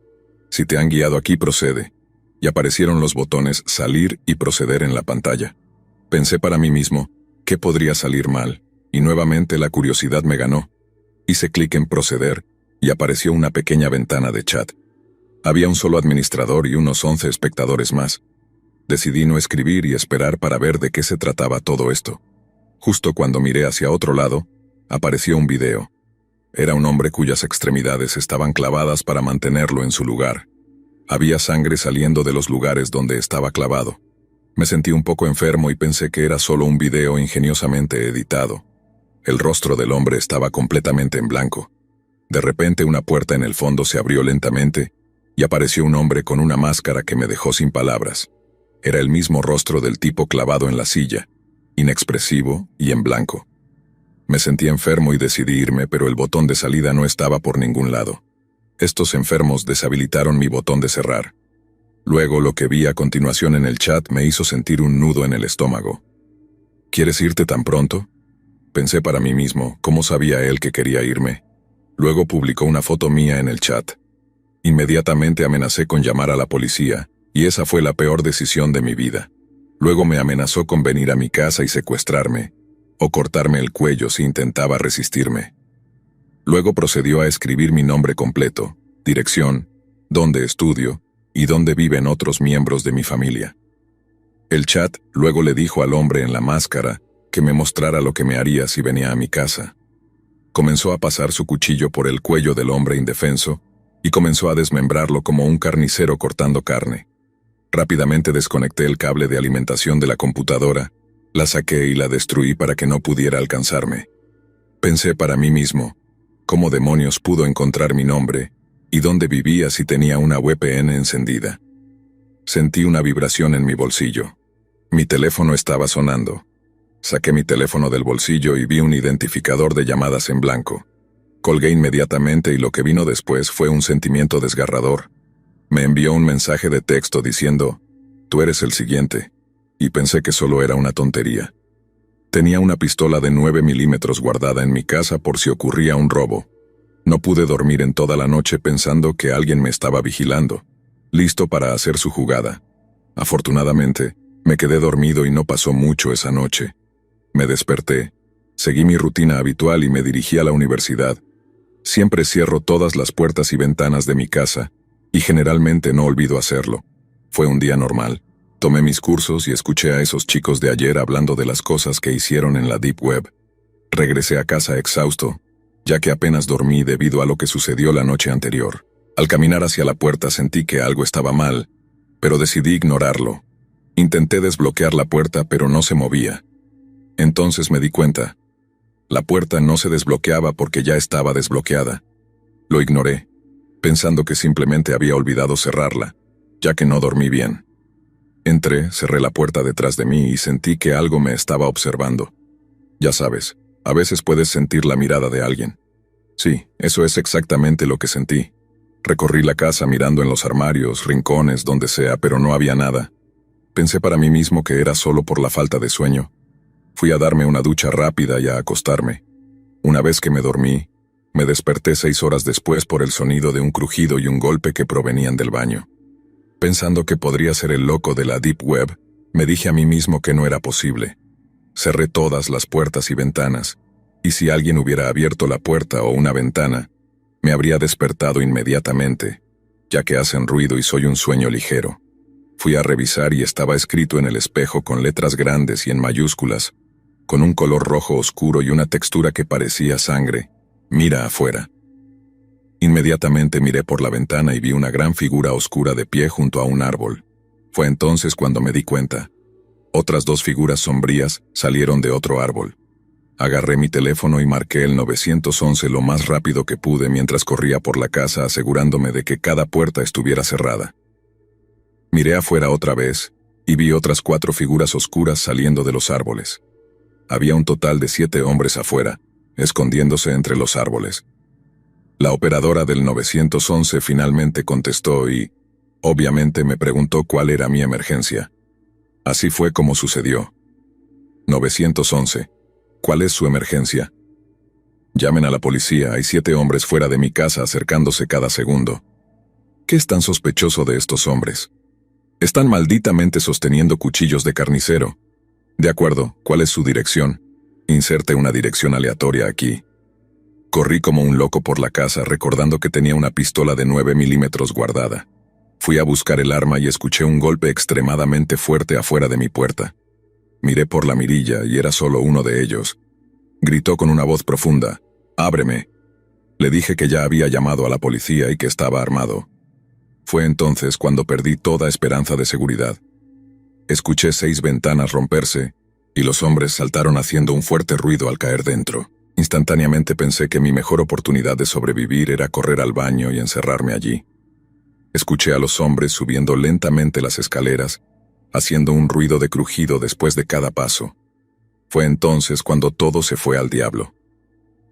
Si te han guiado aquí, procede. Y aparecieron los botones salir y proceder en la pantalla. Pensé para mí mismo, ¿qué podría salir mal? Y nuevamente la curiosidad me ganó. Hice clic en proceder y apareció una pequeña ventana de chat. Había un solo administrador y unos 11 espectadores más. Decidí no escribir y esperar para ver de qué se trataba todo esto. Justo cuando miré hacia otro lado, apareció un video. Era un hombre cuyas extremidades estaban clavadas para mantenerlo en su lugar. Había sangre saliendo de los lugares donde estaba clavado. Me sentí un poco enfermo y pensé que era solo un video ingeniosamente editado. El rostro del hombre estaba completamente en blanco. De repente una puerta en el fondo se abrió lentamente y apareció un hombre con una máscara que me dejó sin palabras. Era el mismo rostro del tipo clavado en la silla, inexpresivo y en blanco. Me sentí enfermo y decidí irme, pero el botón de salida no estaba por ningún lado. Estos enfermos deshabilitaron mi botón de cerrar. Luego lo que vi a continuación en el chat me hizo sentir un nudo en el estómago. ¿Quieres irte tan pronto? Pensé para mí mismo, ¿cómo sabía él que quería irme? Luego publicó una foto mía en el chat. Inmediatamente amenacé con llamar a la policía, y esa fue la peor decisión de mi vida. Luego me amenazó con venir a mi casa y secuestrarme, o cortarme el cuello si intentaba resistirme. Luego procedió a escribir mi nombre completo, dirección, dónde estudio y dónde viven otros miembros de mi familia. El chat luego le dijo al hombre en la máscara que me mostrara lo que me haría si venía a mi casa. Comenzó a pasar su cuchillo por el cuello del hombre indefenso y comenzó a desmembrarlo como un carnicero cortando carne. Rápidamente desconecté el cable de alimentación de la computadora, la saqué y la destruí para que no pudiera alcanzarme. Pensé para mí mismo, ¿cómo demonios pudo encontrar mi nombre y dónde vivía si tenía una VPN encendida? Sentí una vibración en mi bolsillo. Mi teléfono estaba sonando. Saqué mi teléfono del bolsillo y vi un identificador de llamadas en blanco. Colgué inmediatamente y lo que vino después fue un sentimiento desgarrador. Me envió un mensaje de texto diciendo, «Tú eres el siguiente», y pensé que solo era una tontería. Tenía una pistola de 9 milímetros guardada en mi casa por si ocurría un robo. No pude dormir en toda la noche pensando que alguien me estaba vigilando, listo para hacer su jugada. Afortunadamente, me quedé dormido y no pasó mucho esa noche. Me desperté, seguí mi rutina habitual y me dirigí a la universidad. Siempre cierro todas las puertas y ventanas de mi casa, y generalmente no olvido hacerlo. Fue un día normal. Tomé mis cursos y escuché a esos chicos de ayer hablando de las cosas que hicieron en la Deep Web. Regresé a casa exhausto, ya que apenas dormí debido a lo que sucedió la noche anterior. Al caminar hacia la puerta sentí que algo estaba mal, pero decidí ignorarlo. Intenté desbloquear la puerta, pero no se movía. Entonces me di cuenta. La puerta no se desbloqueaba porque ya estaba desbloqueada. Lo ignoré, pensando que simplemente había olvidado cerrarla, ya que no dormí bien. Entré, cerré la puerta detrás de mí y sentí que algo me estaba observando. Ya sabes, a veces puedes sentir la mirada de alguien. Sí, eso es exactamente lo que sentí. Recorrí la casa mirando en los armarios, rincones, donde sea, pero no había nada. Pensé para mí mismo que era solo por la falta de sueño. Fui a darme una ducha rápida y a acostarme. Una vez que me dormí, me desperté 6 horas después por el sonido de un crujido y un golpe que provenían del baño. Pensando que podría ser el loco de la Deep Web, me dije a mí mismo que no era posible. Cerré todas las puertas y ventanas, y si alguien hubiera abierto la puerta o una ventana, me habría despertado inmediatamente, ya que hacen ruido y soy un sueño ligero. Fui a revisar y estaba escrito en el espejo con letras grandes y en mayúsculas, con un color rojo oscuro y una textura que parecía sangre: mira afuera. Inmediatamente miré por la ventana y vi una gran figura oscura de pie junto a un árbol. Fue entonces cuando me di cuenta. Otras 2 figuras sombrías salieron de otro árbol. Agarré mi teléfono y marqué el 911 lo más rápido que pude mientras corría por la casa asegurándome de que cada puerta estuviera cerrada. Miré afuera otra vez y vi otras 4 figuras oscuras saliendo de los árboles. Había un total de 7 hombres afuera, escondiéndose entre los árboles. La operadora del 911 finalmente contestó y, obviamente, me preguntó cuál era mi emergencia. Así fue como sucedió. 911. ¿Cuál es su emergencia? Llamen a la policía, hay 7 hombres fuera de mi casa acercándose cada segundo. ¿Qué es tan sospechoso de estos hombres? Están malditamente sosteniendo cuchillos de carnicero. De acuerdo, ¿cuál es su dirección? Inserte una dirección aleatoria aquí. Corrí como un loco por la casa recordando que tenía una pistola de 9 milímetros guardada. Fui a buscar el arma y escuché un golpe extremadamente fuerte afuera de mi puerta. Miré por la mirilla y era solo uno de ellos. Gritó con una voz profunda: «¡Ábreme!». Le dije que ya había llamado a la policía y que estaba armado. Fue entonces cuando perdí toda esperanza de seguridad. Escuché 6 ventanas romperse, y los hombres saltaron haciendo un fuerte ruido al caer dentro. Instantáneamente pensé que mi mejor oportunidad de sobrevivir era correr al baño y encerrarme allí. Escuché a los hombres subiendo lentamente las escaleras, haciendo un ruido de crujido después de cada paso. Fue entonces cuando todo se fue al diablo.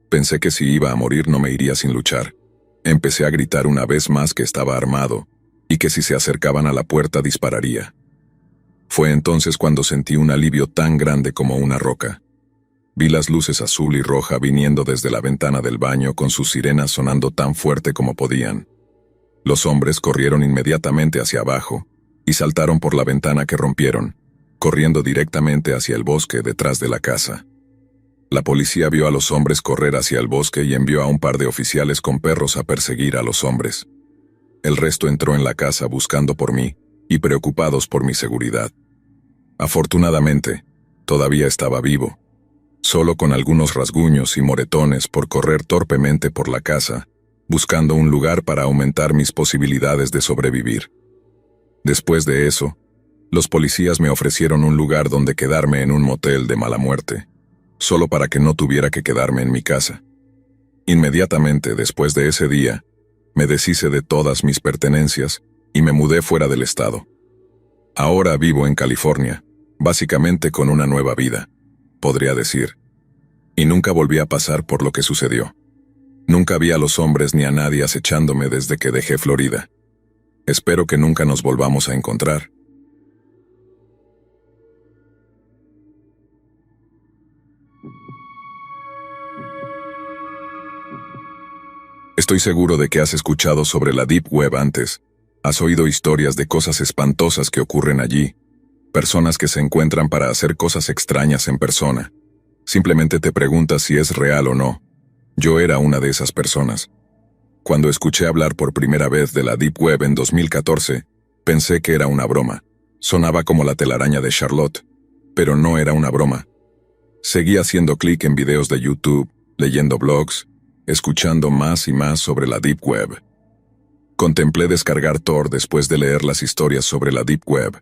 Pensé que si iba a morir no me iría sin luchar. Empecé a gritar una vez más que estaba armado, y que si se acercaban a la puerta dispararía. Fue entonces cuando sentí un alivio tan grande como una roca. Vi las luces azul y roja viniendo desde la ventana del baño con sus sirenas sonando tan fuerte como podían. Los hombres corrieron inmediatamente hacia abajo, y saltaron por la ventana que rompieron, corriendo directamente hacia el bosque detrás de la casa. La policía vio a los hombres correr hacia el bosque y envió a un par de oficiales con perros a perseguir a los hombres. El resto entró en la casa buscando por mí y preocupados por mi seguridad. Afortunadamente, todavía estaba vivo, solo con algunos rasguños y moretones por correr torpemente por la casa, buscando un lugar para aumentar mis posibilidades de sobrevivir. Después de eso, los policías me ofrecieron un lugar donde quedarme en un motel de mala muerte, solo para que no tuviera que quedarme en mi casa. Inmediatamente después de ese día, me deshice de todas mis pertenencias y me mudé fuera del estado. Ahora vivo en California, básicamente con una nueva vida, podría decir. Y nunca volví a pasar por lo que sucedió. Nunca vi a los hombres ni a nadie acechándome desde que dejé Florida. Espero que nunca nos volvamos a encontrar. Estoy seguro de que has escuchado sobre la Deep Web antes. Has oído historias de cosas espantosas que ocurren allí. Personas que se encuentran para hacer cosas extrañas en persona. Simplemente te preguntas si es real o no. Yo era una de esas personas. Cuando escuché hablar por primera vez de la Deep Web en 2014, pensé que era una broma. Sonaba como la telaraña de Charlotte, pero no era una broma. Seguí haciendo clic en videos de YouTube, leyendo blogs, escuchando más y más sobre la Deep Web. Contemplé descargar Tor después de leer las historias sobre la Deep Web,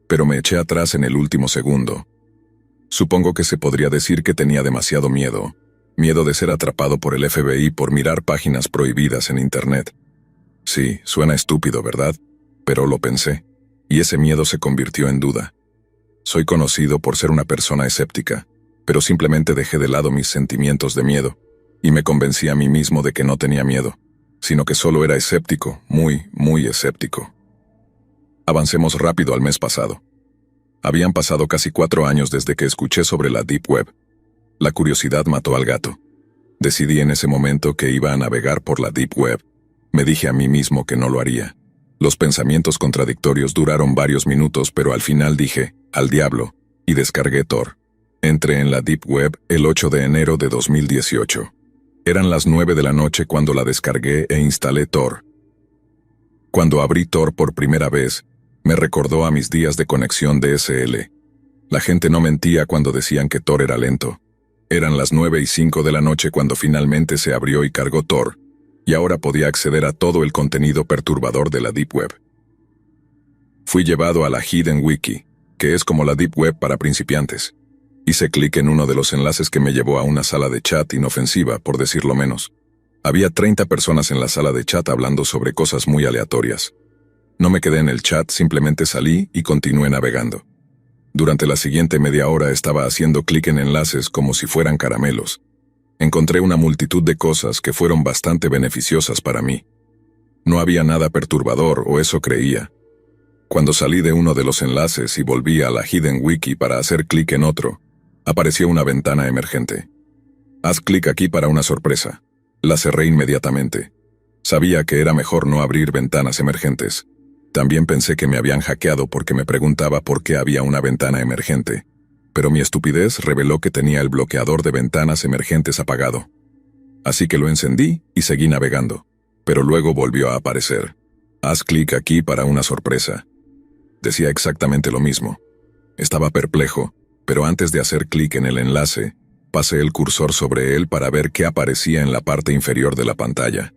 pero me eché atrás en el último segundo. Supongo que se podría decir que tenía demasiado miedo de ser atrapado por el FBI por mirar páginas prohibidas en Internet. Sí, suena estúpido, ¿verdad? Pero lo pensé, y ese miedo se convirtió en duda. Soy conocido por ser una persona escéptica, pero simplemente dejé de lado mis sentimientos de miedo, y me convencí a mí mismo de que no tenía miedo, sino que solo era escéptico, muy escéptico. Avancemos rápido al mes pasado. Habían pasado casi 4 años desde que escuché sobre la Deep Web. La curiosidad mató al gato. Decidí en ese momento que iba a navegar por la Deep Web. Me dije a mí mismo que no lo haría. Los pensamientos contradictorios duraron varios minutos, pero al final dije, al diablo, y descargué Tor. Entré en la Deep Web el 8 de enero de 2018. Eran las 9 de la noche cuando la descargué e instalé Tor. Cuando abrí Tor por primera vez, me recordó a mis días de conexión DSL. La gente no mentía cuando decían que Tor era lento. Eran las 9:05 de la noche cuando finalmente se abrió y cargó Tor, y ahora podía acceder a todo el contenido perturbador de la Deep Web. Fui llevado a la Hidden Wiki, que es como la Deep Web para principiantes. Hice clic en uno de los enlaces que me llevó a una sala de chat inofensiva, por decirlo menos. Había 30 personas en la sala de chat hablando sobre cosas muy aleatorias. No me quedé en el chat, simplemente salí y continué navegando. Durante la siguiente media hora estaba haciendo clic en enlaces como si fueran caramelos. Encontré una multitud de cosas que fueron bastante beneficiosas para mí. No había nada perturbador, o eso creía. Cuando salí de uno de los enlaces y volví a la Hidden Wiki para hacer clic en otro, apareció una ventana emergente. Haz clic aquí para una sorpresa. La cerré inmediatamente. Sabía que era mejor no abrir ventanas emergentes. También pensé que me habían hackeado porque me preguntaba por qué había una ventana emergente, pero mi estupidez reveló que tenía el bloqueador de ventanas emergentes apagado. Así que lo encendí y seguí navegando, pero luego volvió a aparecer. Haz clic aquí para una sorpresa. Decía exactamente lo mismo. Estaba perplejo, pero antes de hacer clic en el enlace, pasé el cursor sobre él para ver qué aparecía en la parte inferior de la pantalla.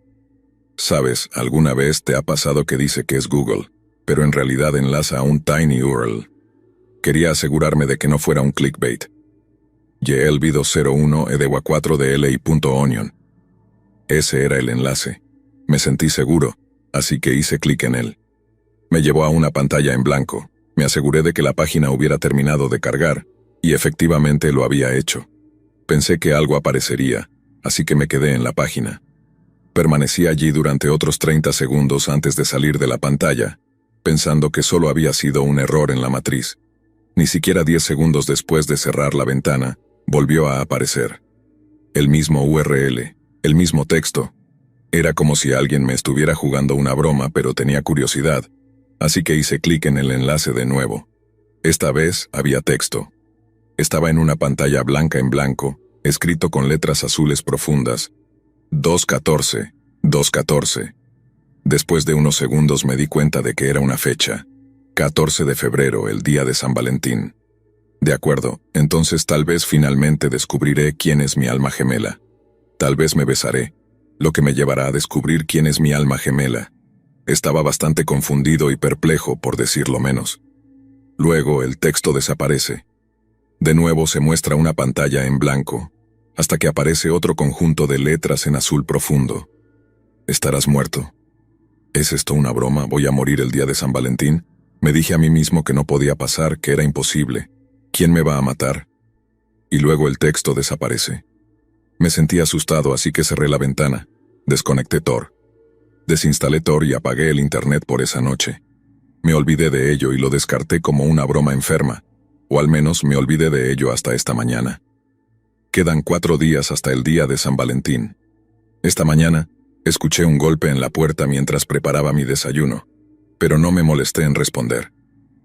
Sabes, alguna vez te ha pasado que dice que es Google, pero en realidad enlaza a un tiny URL. Quería asegurarme de que no fuera un clickbait. Yelvido 01 edewa 4 de li.onion. Ese era el enlace. Me sentí seguro, así que hice clic en él. Me llevó a una pantalla en blanco. Me aseguré de que la página hubiera terminado de cargar, y efectivamente lo había hecho. Pensé que algo aparecería, así que me quedé en la página. Permanecí allí durante otros 30 segundos antes de salir de la pantalla, pensando que solo había sido un error en la matriz. Ni siquiera 10 segundos después de cerrar la ventana, volvió a aparecer. El mismo URL, el mismo texto. Era como si alguien me estuviera jugando una broma, pero tenía curiosidad, así que hice clic en el enlace de nuevo. Esta vez había texto. Estaba en una pantalla blanca en blanco, escrito con letras azules profundas. 214, 214. Después de unos segundos me di cuenta de que era una fecha. 14 de febrero, el día de San Valentín. De acuerdo, entonces tal vez finalmente descubriré quién es mi alma gemela. Tal vez me besaré, lo que me llevará a descubrir quién es mi alma gemela. Estaba bastante confundido y perplejo, por decirlo menos. Luego el texto desaparece. De nuevo se muestra una pantalla en blanco, hasta que aparece otro conjunto de letras en azul profundo. Estarás muerto. ¿Es esto una broma? ¿Voy a morir el día de San Valentín? Me dije a mí mismo que no podía pasar, que era imposible. ¿Quién me va a matar? Y luego el texto desaparece. Me sentí asustado, así que cerré la ventana. Desconecté Tor. Desinstalé Tor y apagué el internet por esa noche. Me olvidé de ello y lo descarté como una broma enferma, o al menos me olvidé de ello hasta esta mañana. Quedan 4 días hasta el día de San Valentín. Esta mañana, escuché un golpe en la puerta mientras preparaba mi desayuno, pero no me molesté en responder.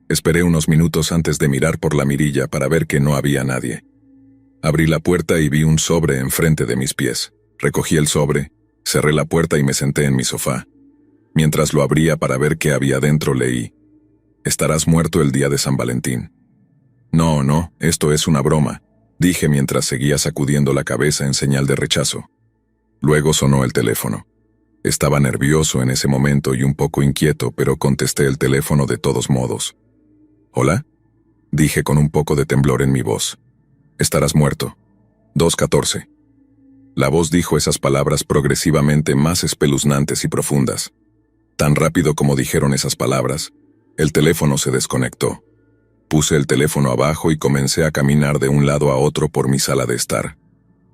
Esperé unos minutos antes de mirar por la mirilla para ver que no había nadie. Abrí la puerta y vi un sobre enfrente de mis pies. Recogí el sobre, cerré la puerta y me senté en mi sofá. Mientras lo abría para ver qué había dentro, leí: estarás muerto el día de San Valentín. No, esto es una broma. dije mientras seguía sacudiendo la cabeza en señal de rechazo. Luego sonó el teléfono. Estaba nervioso en ese momento y un poco inquieto, pero contesté el teléfono de todos modos. ¿Hola? Dije con un poco de temblor en mi voz. Estarás muerto. 2:14. La voz dijo esas palabras progresivamente más espeluznantes y profundas. Tan rápido como dijeron esas palabras, el teléfono se desconectó. Puse el teléfono abajo y comencé a caminar de un lado a otro por mi sala de estar.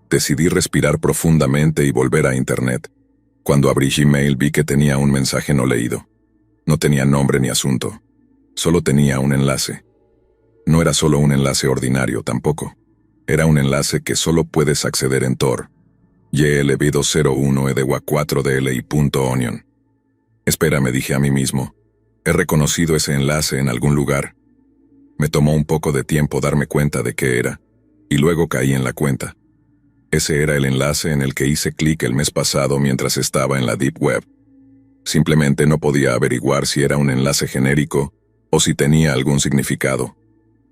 Decidí respirar profundamente y volver a Internet. Cuando abrí Gmail vi que tenía un mensaje no leído. No tenía nombre ni asunto. Solo tenía un enlace. No era solo un enlace ordinario tampoco. Era un enlace que solo puedes acceder en Tor. ylb201edewa4dli.onion. Espera, me dije a mí mismo. He reconocido ese enlace en algún lugar. Me tomó un poco de tiempo darme cuenta de qué era, y luego caí en la cuenta. Ese era el enlace en el que hice clic el mes pasado mientras estaba en la Deep Web. Simplemente no podía averiguar si era un enlace genérico o si tenía algún significado.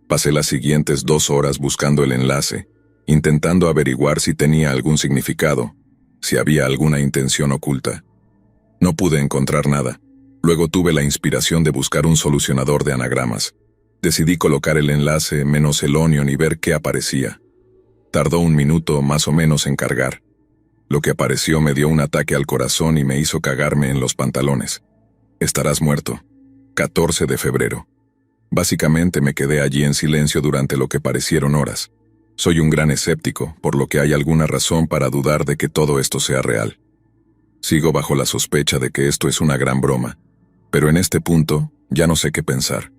Pasé las siguientes 2 horas buscando el enlace, intentando averiguar si tenía algún significado, si había alguna intención oculta. No pude encontrar nada. Luego tuve la inspiración de buscar un solucionador de anagramas. Decidí colocar el enlace menos el onion y ver qué aparecía. Tardó 1 minuto más o menos en cargar. Lo que apareció me dio un ataque al corazón y me hizo cagarme en los pantalones. Estarás muerto. 14 de febrero. Básicamente me quedé allí en silencio durante lo que parecieron horas. Soy un gran escéptico, por lo que hay alguna razón para dudar de que todo esto sea real. Sigo bajo la sospecha de que esto es una gran broma, pero en este punto ya no sé qué pensar.